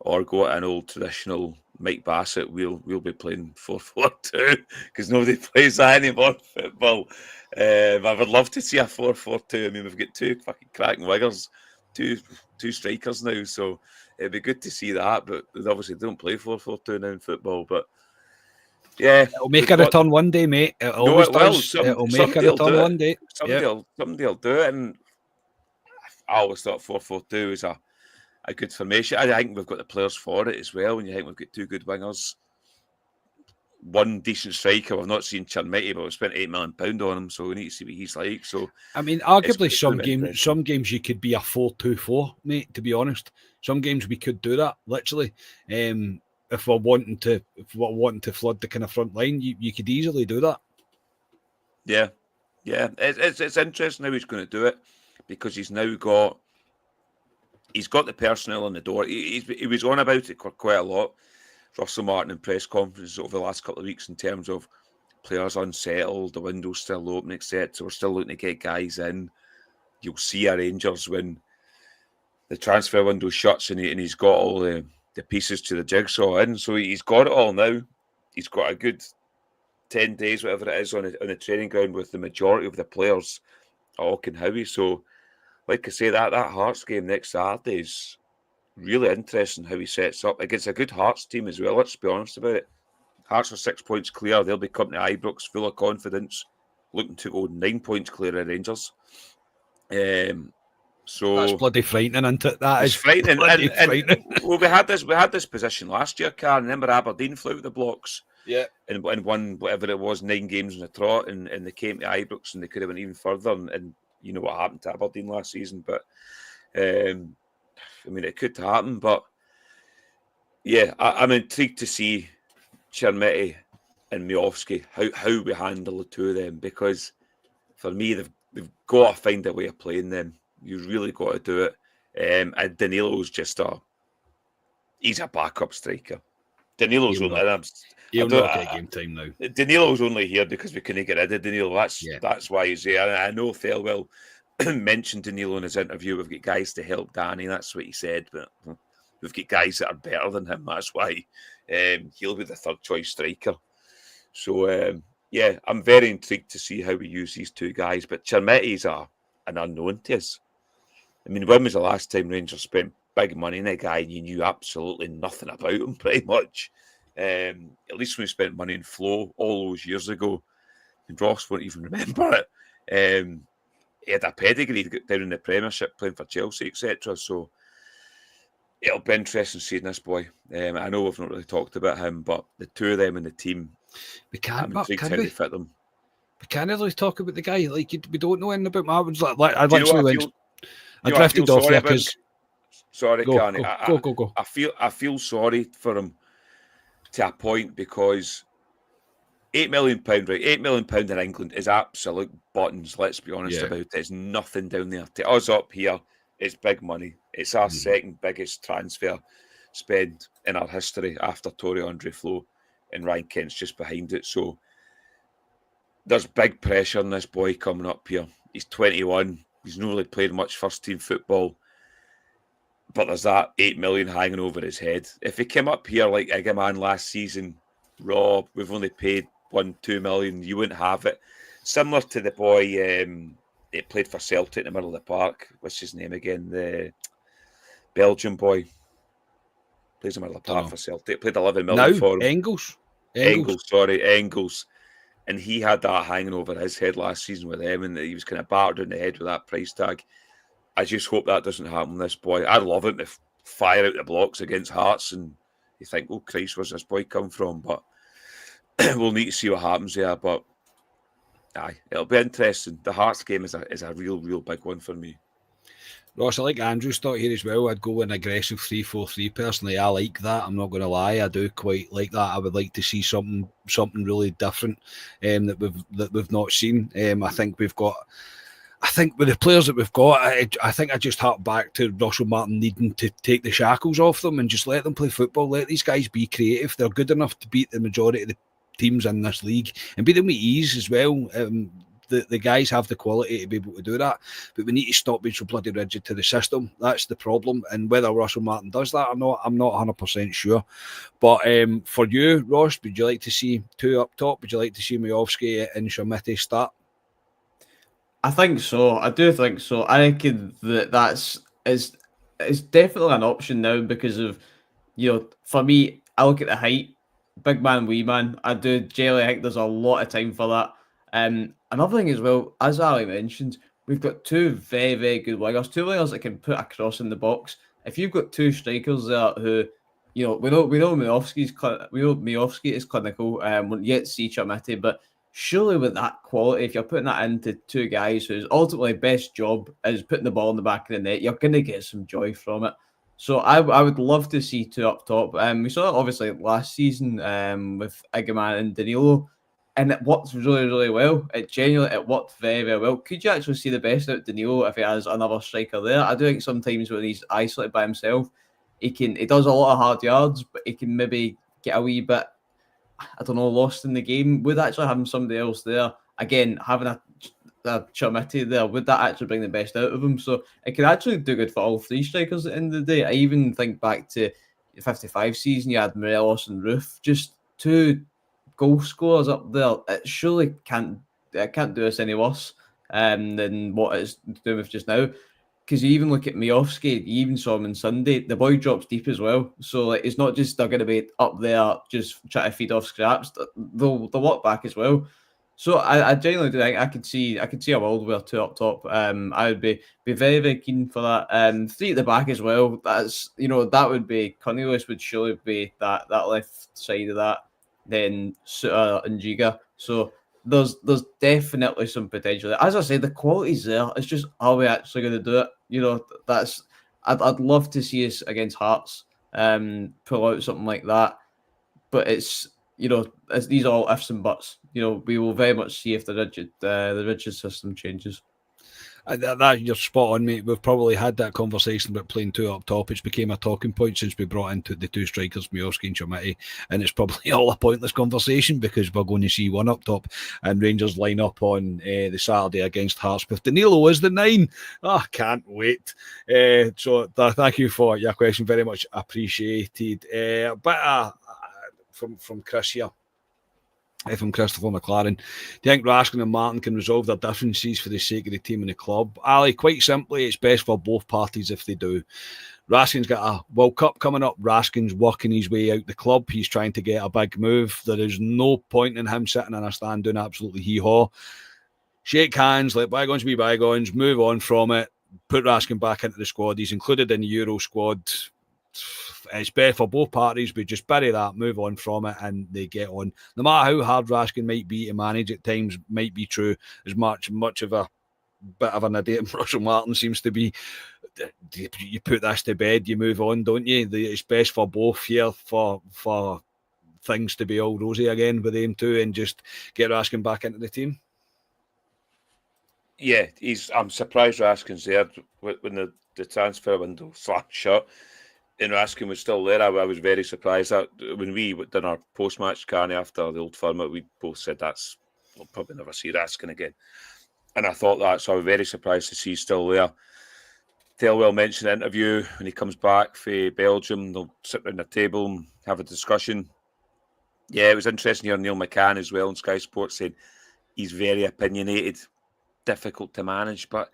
or go at an old traditional Mike Bassett. We'll be playing 4-4-2 because nobody plays that anymore football. I would love to see a 4-4-2. I mean, we've got two fucking cracking wiggers, two strikers now, so it'd be good to see that. But obviously, they don't play 4-4-2 now in football. But Yeah, It'll make a return one day, mate. It always it will. does. It'll make a return one day. Somebody'll do it, and I always thought 4-4-2 was a good formation. I think we've got the players for it as well. When you think we've got two good wingers, one decent striker. We've not seen Chermiti, but we spent £8 million on him, so we need to see what he's like. So, I mean, arguably some games you could be a 4-2-4, mate. To be honest, some games we could do that literally. If we're wanting to flood the kind of front line, you could easily do that. Yeah. It's interesting how he's going to do it, because he's got the personnel on the door. He was on about it quite a lot, Russell Martin, in press conferences over the last couple of weeks, in terms of players unsettled, the window's still open, etc. We're still looking to get guys in. You'll see our Rangers when the transfer window shuts and he's got all the pieces to the jigsaw in. So he's got it all now. He's got a good 10 days, whatever it is, on the training ground with the majority of the players at Auchenhowie. So, like I say, that Hearts game next Saturday is really interesting how he sets up against a good Hearts team as well. Let's be honest about it. Hearts are 6 points clear. They'll be coming to Ibrox full of confidence, looking to go 9 points clear of Rangers. So that's bloody frightening, isn't it? That is frightening. Frightening. Well, we had this position last year, Karen. Remember Aberdeen flew out the blocks, and won whatever it was, 9 games in a trot, and they came to Ibrox and they could have went even further. And you know what happened to Aberdeen last season, but I mean, it could happen. But yeah, I'm intrigued to see Chermiti and Miovski, how we handle the two of them, because for me they've got to find a way of playing them. You really got to do it. And Danilo's just he's a backup striker. Danilo's He'll not get game time now. Danilo's only here because we couldn't get rid of Danilo. That's why he's here. I know Thelwell mentioned Danilo in his interview. We've got guys to help Danny. That's what he said. But we've got guys that are better than him. That's why he'll be the third choice striker. So yeah, I'm very intrigued to see how we use these two guys. But Chermiti's an unknown to us. I mean, when was the last time Rangers spent big money on a guy and you knew absolutely nothing about him, pretty much? At least when we spent money in Flo all those years ago, and Ross won't even remember it. He had a pedigree to get down in the Premiership, playing for Chelsea, etc. So it'll be interesting seeing this boy. I know we've not really talked about him, but the two of them in the team, we can't. I'm intrigued how they fit them. We can't really talk about the guy. Like, we don't know anything about Marvin's. I drifted off there because. Sorry, Carney. Go. I feel sorry for him to a point, because £8 million, right? £8 million in England is absolute buttons. Let's be honest about it. It's nothing down there. To us up here, it's big money. It's our second biggest transfer spend in our history after Torre Andre Flo, and Ryan Kent's just behind it. So there's big pressure on this boy coming up here. He's 21. He's not really played much first team football. But there's that 8 million hanging over his head. If he came up here like Igaman last season, Rob, we've only paid 1-2 million, you wouldn't have it. Similar to the boy he played for Celtic in the middle of the park. What's his name again? The Belgian boy. Plays in the middle of the park for Celtic. Played 11 million for him. Engels. And he had that hanging over his head last season with them, and he was kind of battered in the head with that price tag. I just hope that doesn't happen with this boy. I'd love him to fire out the blocks against Hearts, and you think, oh, Christ, where's this boy come from? But we'll need to see what happens there. But aye, it'll be interesting. The Hearts game is a real big one for me. Ross, I like Andrew's thought here as well. I'd go with an aggressive 3-4-3 personally. I like that. I'm not going to lie. I do quite like that. I would like to see something really different that we've not seen. I think with the players that we've got, I think I just hark back to Russell Martin needing to take the shackles off them and just let them play football. Let these guys be creative. They're good enough to beat the majority of the teams in this league and beat them with ease as well. The guys have the quality to be able to do that, but we need to stop being so bloody rigid to the system. That's the problem. And whether Russell Martin does that or not, I'm not 100% sure. But for you, Ross, would you like to see two up top? Would you like to see Miovski and Chermiti start? I think so. I do think so. I reckon that's definitely an option now because of, for me, I look at the height. big man, wee man. I do generally think there's a lot of time for that. Another thing as well, as Ali mentioned, we've got two very, very good wingers, two wingers that can put a cross in the box. If you've got two strikers there who, we know Miofsky is clinical. We'll yet to see Chermiti, but surely with that quality, if you're putting that into two guys whose ultimately best job is putting the ball in the back of the net, you're going to get some joy from it. So I would love to see two up top. We saw it obviously last season with Igaman and Danilo, and it worked really, really well. It worked very, very well. Could you actually see the best out of Danilo if he has another striker there? I do think sometimes when he's isolated by himself, he does a lot of hard yards, but he can maybe get a wee bit, I don't know, lost in the game. Would actually having somebody else there, again, having a Chermiti there, would that actually bring the best out of him? So it could actually do good for all three strikers at the end of the day. I even think back to the 55 season, you had Morelos and Roof, just two goal scorers up there. It surely can't do us any worse than what it's doing with just now. Because you even look at Miofsky, you even saw him on Sunday, the boy drops deep as well. So like, it's not just they're going to be up there just trying to feed off scraps. They'll work back as well. So I genuinely do think I could see a world where two up top. I would be very, very keen for that. Three at the back as well. That's that would be Cornelius would surely be that left side of that. Then Suter and Giga. So there's definitely some potential there. As I said, the quality's there. It's just, are we actually going to do it? I'd love to see us against Hearts pull out something like that. But it's these are all ifs and buts. We will very much see if the rigid system changes. That you're spot on, mate. We've probably had that conversation about playing two up top. It's became a talking point since we brought into the two strikers, Miofsky and Chermiti, and it's probably all a pointless conversation because we're going to see one up top, and Rangers line up on the Saturday against Hearts with Danilo as the 9. Oh, can't wait. So thank you for your question, very much appreciated. But from Chris here. From Christopher McLaren. Do you think Raskin and Martin can resolve their differences for the sake of the team and the club? Ali, quite simply, it's best for both parties if they do. Raskin's got a World Cup coming up. Raskin's working his way out the club. He's trying to get a big move. There is no point in him sitting in a stand doing absolutely hee-haw. Shake hands, let bygones be bygones, move on from it, put Raskin back into the squad. He's included in the Euro squad. It's better for both parties. We just bury that, move on from it, and they get on. No matter how hard Raskin might be to manage at times, might be true, as much of a bit of an idiot Russell Martin seems to be. You put this to bed, you move on, don't you? It's best for both here for things to be all rosy again with them too, and just get Raskin back into the team. Yeah, I'm surprised Raskin's there when the transfer window slapped shut. And Raskin was still there. I was very surprised that when we done our post-match carney after the Old Firm, we both said we'll probably never see Raskin again. And I thought that, so I was very surprised to see he's still there. Thelwell mentioned in the interview when he comes back for Belgium, they'll sit around the table and have a discussion. Yeah, it was interesting hearing Neil McCann as well on Sky Sports saying he's very opinionated, difficult to manage, but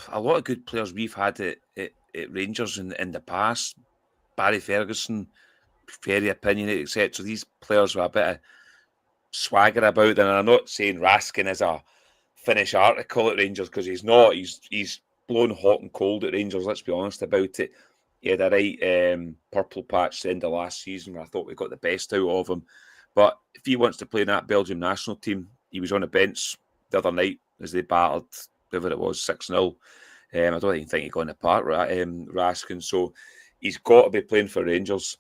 a lot of good players we've had at Rangers in the past, Barry Ferguson, very opinionated, etc. These players were a bit of swagger about them, and I'm not saying Raskin is a finished article at Rangers because he's not. He's blown hot and cold at Rangers. Let's be honest about it. He had a right purple patch at the end of last season where I thought we got the best out of him. But if he wants to play in that Belgium national team, he was on the bench the other night as they battered whoever it was 6-0. I don't even think he got in the park, Raskin. So he's got to be playing for Rangers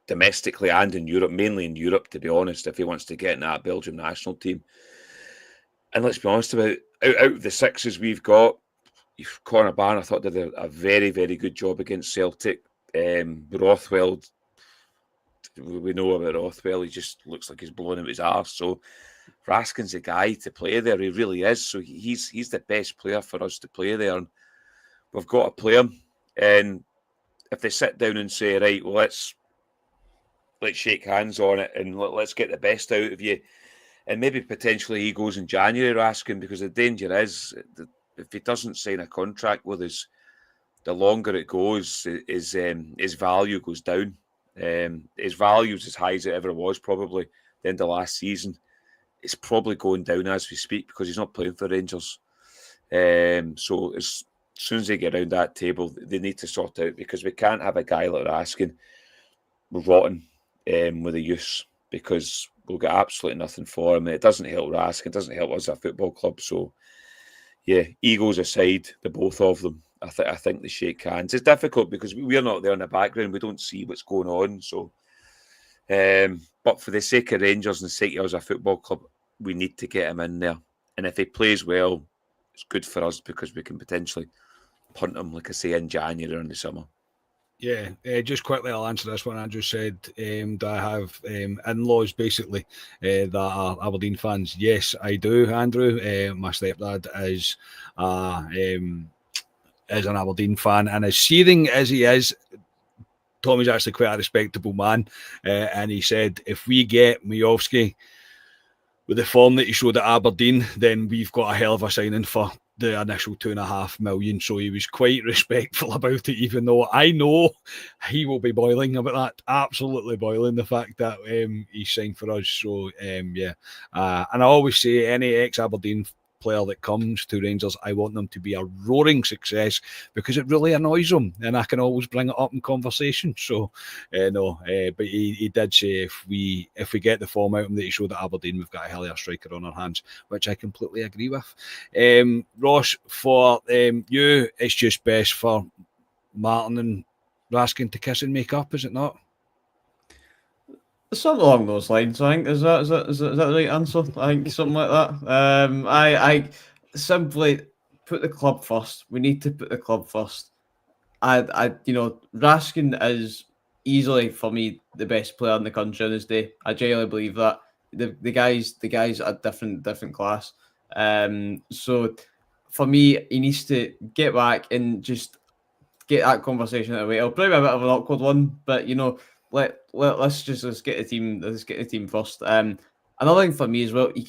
domestically and in Europe, mainly in Europe, to be honest, if he wants to get in that Belgium national team. And let's be honest about out of the sixes we've got, Conor Barron, I thought, did a very, very good job against Celtic. Rothwell, we know about Rothwell. He just looks like he's blowing out his arse. So Raskin's the guy to play there. He really is. So he's the best player for us to play there. And we've got to play him. And if they sit down and say, right, well, let's shake hands on it and let's get the best out of you. And maybe potentially he goes in January, Raskin, because the danger is if he doesn't sign a contract with us, the longer it goes, his value goes down. His value's as high as it ever was, probably the end of last season. It's probably going down as we speak because he's not playing for Rangers. So as soon as they get around that table, they need to sort out, because we can't have a guy like Raskin rotten with the use, because we'll get absolutely nothing for him. It doesn't help Raskin, it doesn't help us as a football club. So yeah, egos aside, the both of them, I think they shake hands. It's difficult because we're not there in the background. We don't see what's going on. So, but for the sake of Rangers and the sake of us as a football club, we need to get him in there. And if he plays well, it's good for us because we can potentially punt him, like I say, in January or in the summer. Yeah, just quickly, I'll answer this one. Andrew said, do I have in-laws, basically, that are Aberdeen fans? Yes, I do, Andrew. My stepdad is an Aberdeen fan, and as seething as he is, Tommy's actually quite a respectable man, and he said, if we get Miovski with the form that he showed at Aberdeen, then we've got a hell of a signing for the initial $2.5 million. So he was quite respectful about it, even though I know he will be boiling about that, absolutely boiling, the fact that he signed for us. So yeah, and I always say any ex-Aberdeen player that comes to Rangers, I want them to be a roaring success, because it really annoys them, and I can always bring it up in conversation. So but he did say if we get the form out of him that he showed at Aberdeen, we've got a hell of a striker on our hands, which I completely agree with. Ross, for you, it's just best for Martin and Raskin to kiss and make up, is it not? Something along those lines, I think. Is that the right answer? I think something like that. I simply put the club first. We need to put the club first. Raskin is easily, for me, the best player in the country on his day. I genuinely believe that. The guys are different class. So for me, he needs to get back and just get that conversation out of the way. It'll probably be a bit of an awkward one, but let's get the team first. Another thing for me as well, you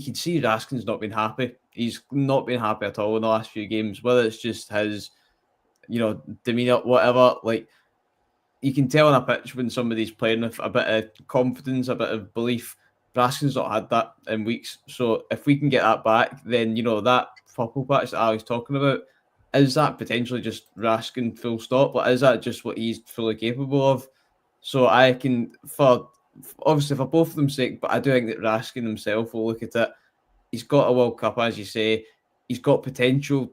can see Raskin's not been happy. He's not been happy at all in the last few games, whether it's just his demeanour, whatever. Like, you can tell on a pitch when somebody's playing with a bit of confidence, a bit of belief. Raskin's not had that in weeks. So if we can get that back, then that purple patch that I was talking about, is that potentially just Raskin full stop? Like, is that just what he's fully capable of? So I can, obviously for both of them's sake, but I do think that Raskin himself will look at it. He's got a World Cup, as you say. He's got potential.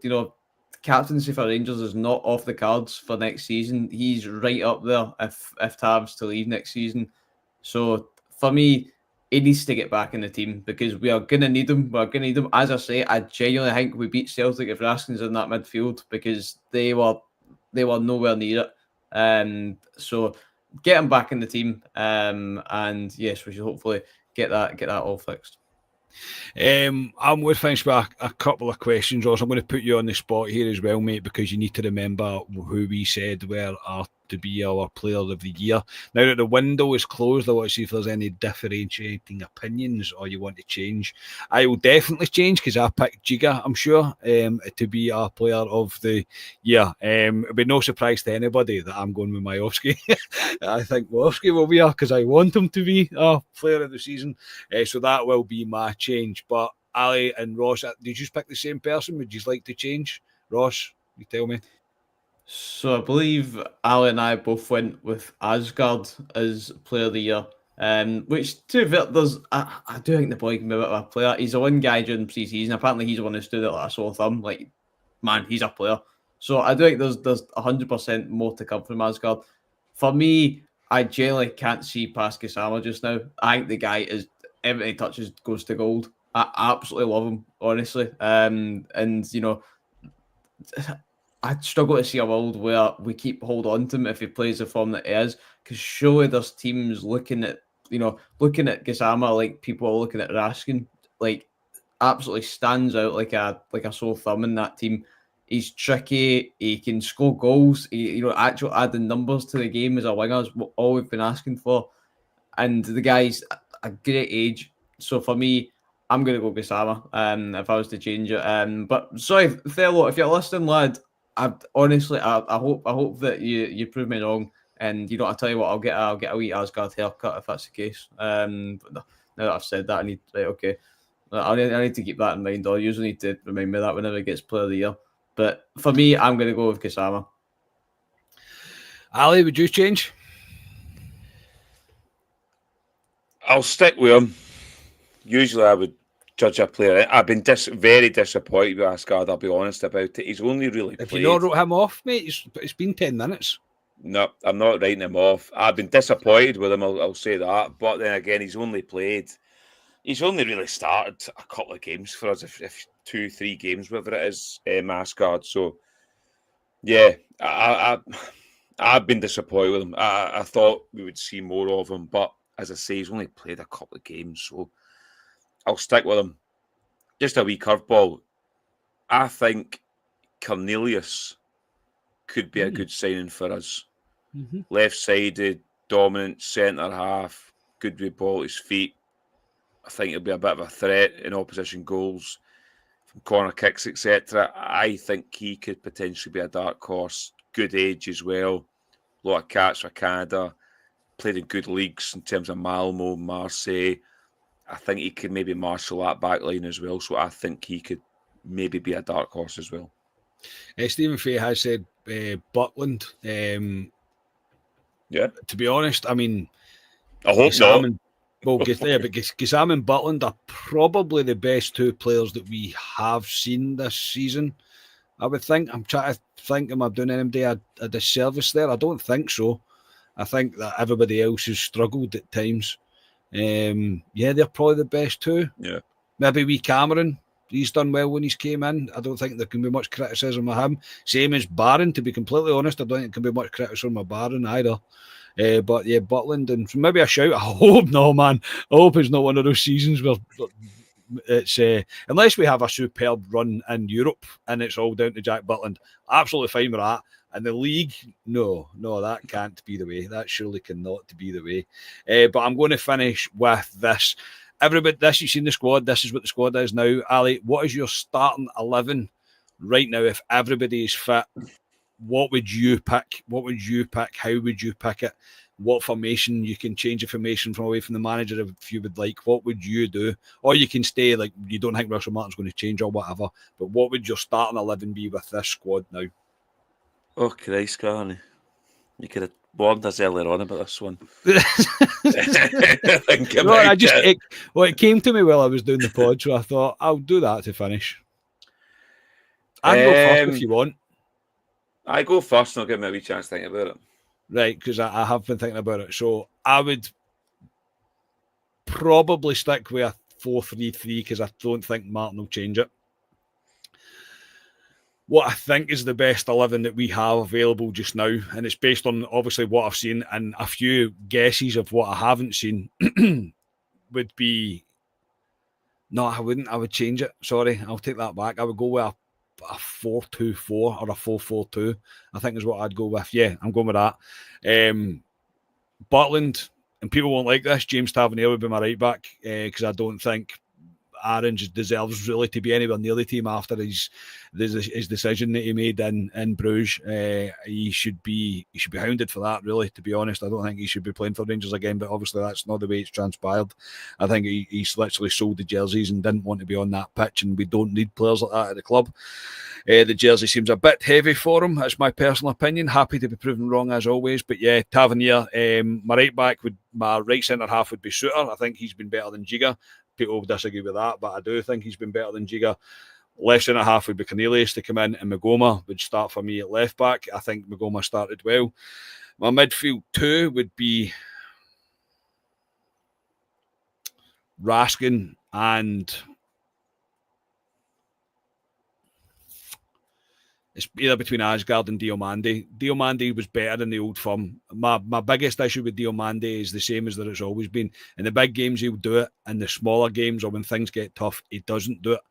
Captaincy for Rangers is not off the cards for next season. He's right up there if Tav's to leave next season. So for me, he needs to get back in the team because we are going to need him. We're going to need him. As I say, I genuinely think we beat Celtic if Raskin's in that midfield because they were nowhere near it. So get him back in the team. And yes, we should hopefully get that all fixed. I'm going to finish with a couple of questions, Ross. I'm going to put you on the spot here as well, mate, because you need to remember who we said were to be our player of the year. Now that the window is closed, I want to see if there's any differentiating opinions or you want to change. I will definitely change because I picked Giga, I'm sure, to be our player of the year. It'll be no surprise to anybody that I'm going with Miovski. I think Miovski will be because I want him to be our player of the season. So that will be my change. But Ali and Ross, did you just pick the same person? Would you like to change? Ross, you tell me. So I believe Ali and I both went with Asgard as player of the year. Which to be fair, I do think the boy can be a bit of a player. He's a one guy during pre-season. Apparently he's the one who stood out like a sore thumb. Like, man, he's a player. So I do think there's 100% more to come from Asgard. For me, I generally can't see past Gisama just now. I think the guy is everything he touches goes to gold. I absolutely love him, honestly. And I struggle to see a world where we keep hold on to him if he plays the form that he is, because surely there's teams looking at Gisama like people are looking at Raskin, like absolutely stands out like a sore thumb in that team. He's tricky. He can score goals. Actual adding numbers to the game as a winger is all we've been asking for. And the guy's a great age. So for me, I'm going to go Gisama if I was to change it. But sorry, Thelwell, if you're listening, lad, I hope that you prove me wrong. And I tell you what, I'll get a wee Asgard haircut if that's the case. But now that I've said that, I need okay. I need to keep that in mind. Or you usually need to remind me of that whenever it gets Player of the Year. But for me, I'm going to go with Kusama. Ali, would you change? I'll stick with him. Usually I would judge a player. I've been very disappointed with Asgard, I'll be honest about it. He's only really If played... you not wrote him off, mate, it's been 10 minutes. No, I'm not writing him off. I've been disappointed with him, I'll say that. But then again, he's only really started a couple of games for us, if 2-3 games, whatever it is, Asgard. So, yeah, I've been disappointed with him. I thought we would see more of him, but as I say, he's only played a couple of games, so I'll stick with him. Just a wee curveball. I think Cornelius could be a good signing for us. Mm-hmm. Left-sided, dominant, centre half, good with ball at his feet. I think he'll be a bit of a threat in opposition goals, from corner kicks, etc. I think he could potentially be a dark horse. Good age as well. A lot of caps for Canada. Played in good leagues in terms of Malmo, Marseille. I think he could maybe marshal that back line as well. So I think he could maybe be a dark horse as well. Stephen Fay has said Butland. Yeah. To be honest, I mean, I hope not. But Gisam and Butland are probably the best two players that we have seen this season. I would think. I'm trying to think, am I doing anybody a disservice there? I don't think so. I think that everybody else has struggled at times. They're probably the best two. Yeah. Maybe wee Cameron. He's done well when he's came in. I don't think there can be much criticism of him. Same as Barron, to be completely honest. I don't think there can be much criticism of Barron either. But yeah, Butland, and maybe a shout. I hope no, man. I hope it's not one of those seasons where it's unless we have a superb run in Europe and it's all down to Jack Butland. Absolutely fine with that. And the league, no, that can't be the way. That surely cannot be the way. But I'm going to finish with this. Everybody, this you've seen the squad. This is what the squad is now. Ali, what is your starting 11 right now? If everybody is fit, what would you pick? What would you pick? How would you pick it? What formation? You can change the formation from away from the manager if you would like. What would you do? Or you can stay like you don't think Russell Martin's going to change or whatever. But what would your starting 11 be with this squad now? Oh, Christ, Carney. You could have warned us earlier on about this one. It came to me while I was doing the pod, so I thought I'll do that to finish. I can go first if you want. I go first and I'll give me a wee chance to think about it. Right, because I have been thinking about it. So I would probably stick with a 4-3-3 because I don't think Martin will change it. What I think is the best 11 that we have available just now, and it's based on obviously what I've seen and a few guesses of what I haven't seen, would be... No, I wouldn't. I would change it. Sorry, I'll take that back. I would go with a 4-2-4 or a 4-4-2, I think is what I'd go with. Yeah, I'm going with that. Butland, and people won't like this, James Tavernier would be my right back because I don't think Aarons deserves really to be anywhere near the team after his decision that he made in Bruges. He should be hounded for that, really, to be honest. I don't think he should be playing for Rangers again, but obviously that's not the way it's transpired. I think he's literally sold the jerseys and didn't want to be on that pitch, and we don't need players like that at the club. The jersey seems a bit heavy for him. That's my personal opinion. Happy to be proven wrong as always. But yeah, Tavernier, my right centre half would be Suter. I think he's been better than Giga. People disagree with that, but I do think he's been better than Giga. Left centre half would be Cornelius to come in, and Magoma would start for me at left back. I think Magoma started well. My midfield two would be Raskin and it's either between Asgard and Diomande. Diomande was better in the old firm. My biggest issue with Diomande is the same as that it's always been. In the big games, he'll do it. In the smaller games or when things get tough, he doesn't do it.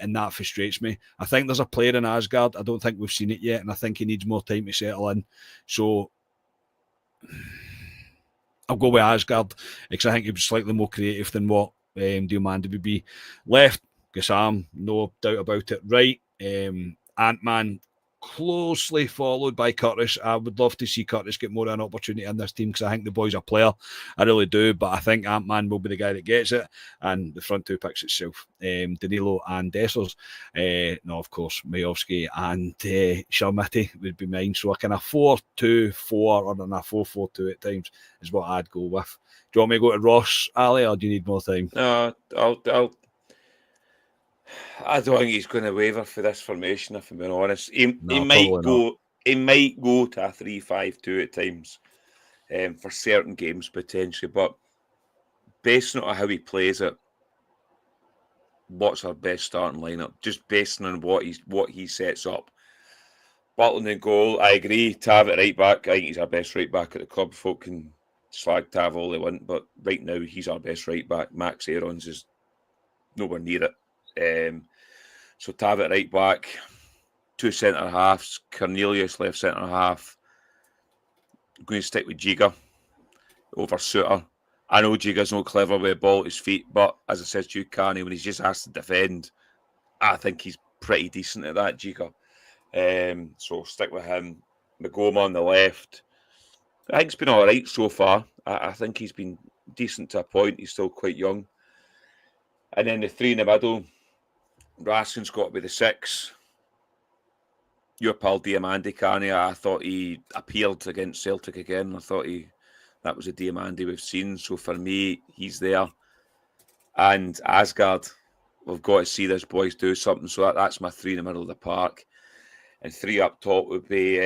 And that frustrates me. I think there's a player in Asgard. I don't think we've seen it yet. And I think he needs more time to settle in. So I'll go with Asgard because I think he was slightly more creative than what Diomande would be. Left, Gassam, no doubt about it. Right, Ant-Man, closely followed by Curtis. I would love to see Curtis get more of an opportunity in this team because I think the boy's a player. I really do, but I think Ant-Man will be the guy that gets it, and the front two picks itself, Danilo and Dessers. No, of course, Majowski and Sharmiti would be mine. So a kind of 4-2-4 or a 4-4-2 at times is what I'd go with. Do you want me to go to Ross, Ali, or do you need more time? No, I don't think he's going to waver for this formation, if I'm being honest. He might go to a 3-5-2 at times for certain games potentially, but based on how he plays it, what's our best starting lineup? Just based on what he sets up. Butland in goal, I agree. Tav at right back, I think he's our best right back at the club. Folk can slag Tav all they want, but right now he's our best right back. Max Aarons is nowhere near it. So Tav at right back, 2 centre halves, Cornelius left centre half. I'm going to stick with Giga over Suter. I know Giga's not clever with a ball at his feet, but as I said to you, Carney, when he's just asked to defend, I think he's pretty decent at that, Giga. So stick with him. Magoma on the left. I think it's been all right so far. I think he's been decent to a point. He's still quite young. And then the 3 in the middle, Raskin's got to be the 6. Your pal Diamandi, Carney, I thought he appeared against Celtic again. I thought that was a Diamandi we've seen. So for me, he's there. And Asgard, we've got to see this boys do something. So that's my 3 in the middle of the park. And 3 up top would be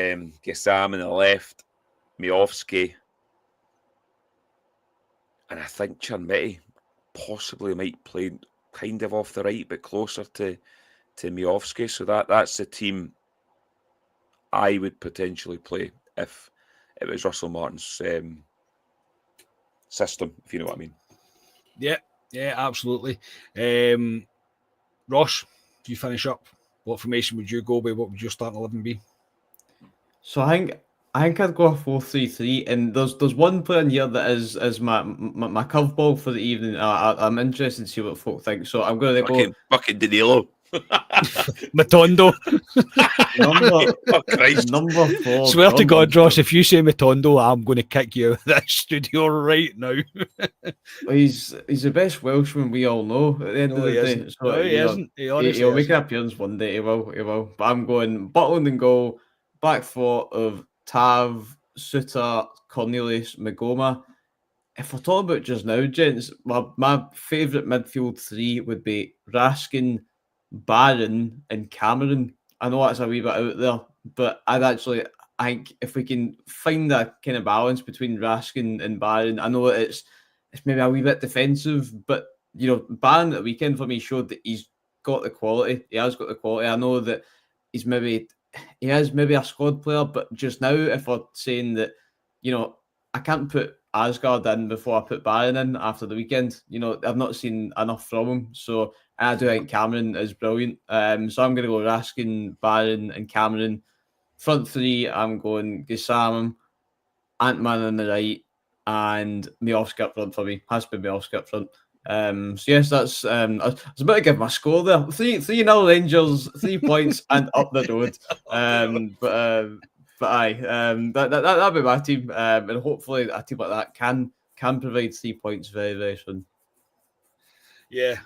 Gesam on the left, Miovski. And I think Chermiti possibly might play kind of off the right, but closer to Miovski. So that's the team I would potentially play if it was Russell Martin's system, if you know what I mean. Yeah, absolutely. Ross, do you finish up? What formation would you go with? What would your starting 11 be? So I think I'd go a 4-3-3, and there's one player in here that is my curveball for the evening. I'm interested to see what folk think. So I'm going to go fucking Danilo. Matondo. number 4. Swear to God, Ross, if you say Matondo, I'm going to kick you out of that studio right now. He's the best Welshman we all know at the end of the day. So, no, he isn't. He'll make an appearance one day. He will. But I'm going Butland and goal, back 4 of Tav, Suter, Cornelius, Magoma. If we're talking about just now, gents, my favourite midfield 3 would be Raskin, Barron, and Cameron. I know that's a wee bit out there, but I think if we can find a kind of balance between Raskin and Barron, I know it's maybe a wee bit defensive, but Barron at the weekend for me showed that he's got the quality. He has got the quality. I know that he is maybe a squad player, but just now, if we're saying that, I can't put Asgard in before I put Barron in after the weekend. I've not seen enough from him, so I do think Cameron is brilliant. So I'm going to go Raskin, Barron, and Cameron. Front 3, I'm going Gesam, Ant-Man on the right, and Miovski up front for me. Has to be Miovski up front. So yes, that's I was about to give my score there. 3-0 Rangers, 3 points and up the road. But aye, that'll be my team, and hopefully a team like that can provide 3 points very, very soon. Yeah.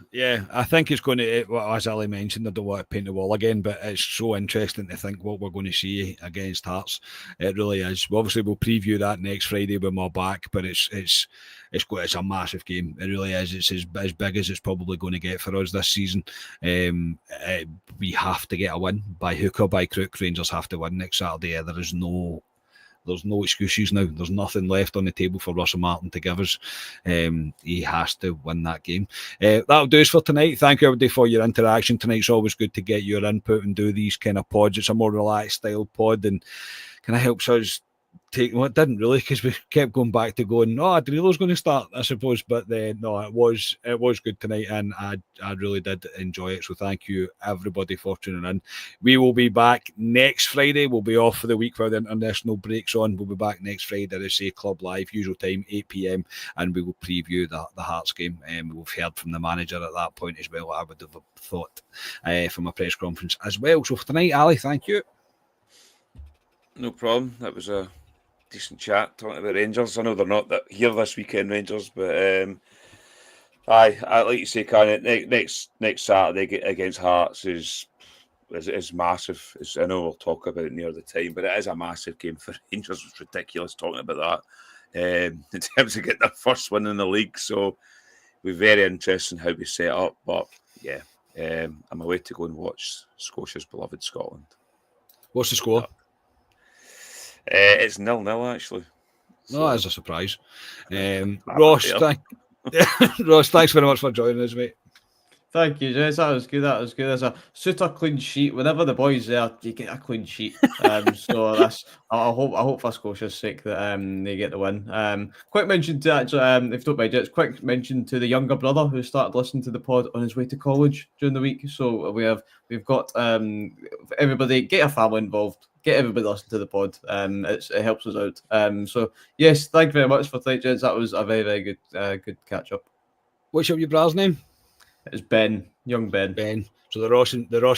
I think it's going to, as Ali mentioned, I don't want to paint the wall again, but it's so interesting to think what we're going to see against Hearts. It really is. Obviously, we'll preview that next Friday when we're back, but it's a massive game. It really is. It's as big as it's probably going to get for us this season. We have to get a win by hook or by crook. Rangers have to win next Saturday. There's no excuses now. There's nothing left on the table for Russell Martin to give us. He has to win that game. That'll do us for tonight. Thank you, everybody, for your interaction tonight. It's always good to get your input and do these kind of pods. It's a more relaxed style pod and kind of helps us it didn't really, because we kept going back to going, Danilo's going to start, I suppose, but no, it was good tonight, and I really did enjoy it. So thank you, everybody, for tuning in. We will be back next Friday. We'll be off for the week while the international breaks on. We'll be back next Friday, as I say, Club Live, usual time, 8 p.m, and we will preview the Hearts game. We've heard from the manager at that point as well, I would have thought, from a press conference as well. So for tonight, Ali, thank you. No problem. That was a decent chat talking about Rangers. I know they're not here this weekend, Rangers, but I like you say, next Saturday against Hearts is massive. I know we'll talk about it near the time, but it is a massive game for Rangers. It's ridiculous talking about that in terms of getting their first win in the league. So we're very interested in how we set up. But yeah, I'm away to go and watch Scotia's beloved Scotland. What's the score? It's 0-0 actually. No, that's a surprise. Ross, Ross, thanks very much for joining us, mate. Thank you, Jess. That was good. There's a suit a clean sheet. Whenever the boys there, you get a clean sheet. So that's I hope for Scotia's sake that they get the win. Quick mention to actually, if you don't mind, it's quick mention to the younger brother who started listening to the pod on his way to college during the week. So we've got everybody, get your family involved, get everybody listening to the pod. It helps us out. So yes, thank you very much for tonight, gents. That was a very, very good catch up. What's your brother's name? It's Ben, young Ben. Ben. So the Ross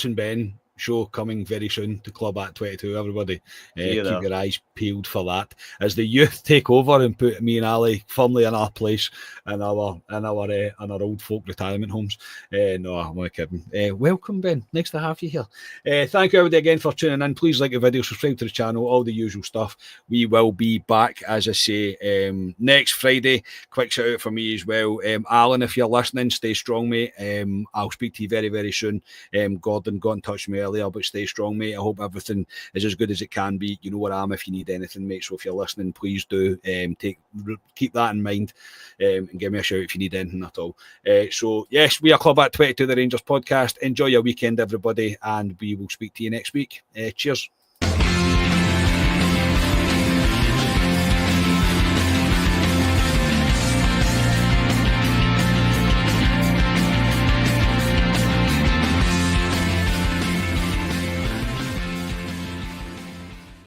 and Ben show coming very soon to Club at 22. Everybody, keep your eyes peeled for that as the youth take over and put me and Ali firmly in our place in our old folk retirement homes. No, I'm only kidding. Welcome, Ben. Nice to have you here. Thank you everybody again for tuning in. Please like the video, subscribe to the channel, all the usual stuff. We will be back, as I say, next Friday. Quick shout out for me as well, Alan. If you're listening, stay strong, mate. I'll speak to you very, very soon. Gordon got in touch with me earlier, but stay strong, mate. I hope everything is as good as it can be. You know where I am if you need anything, mate. So if you're listening, please do keep that in mind and give me a shout if you need anything at all. So yes, we are Club at 22, the Rangers podcast. Enjoy your weekend, everybody, and we will speak to you next week. Cheers.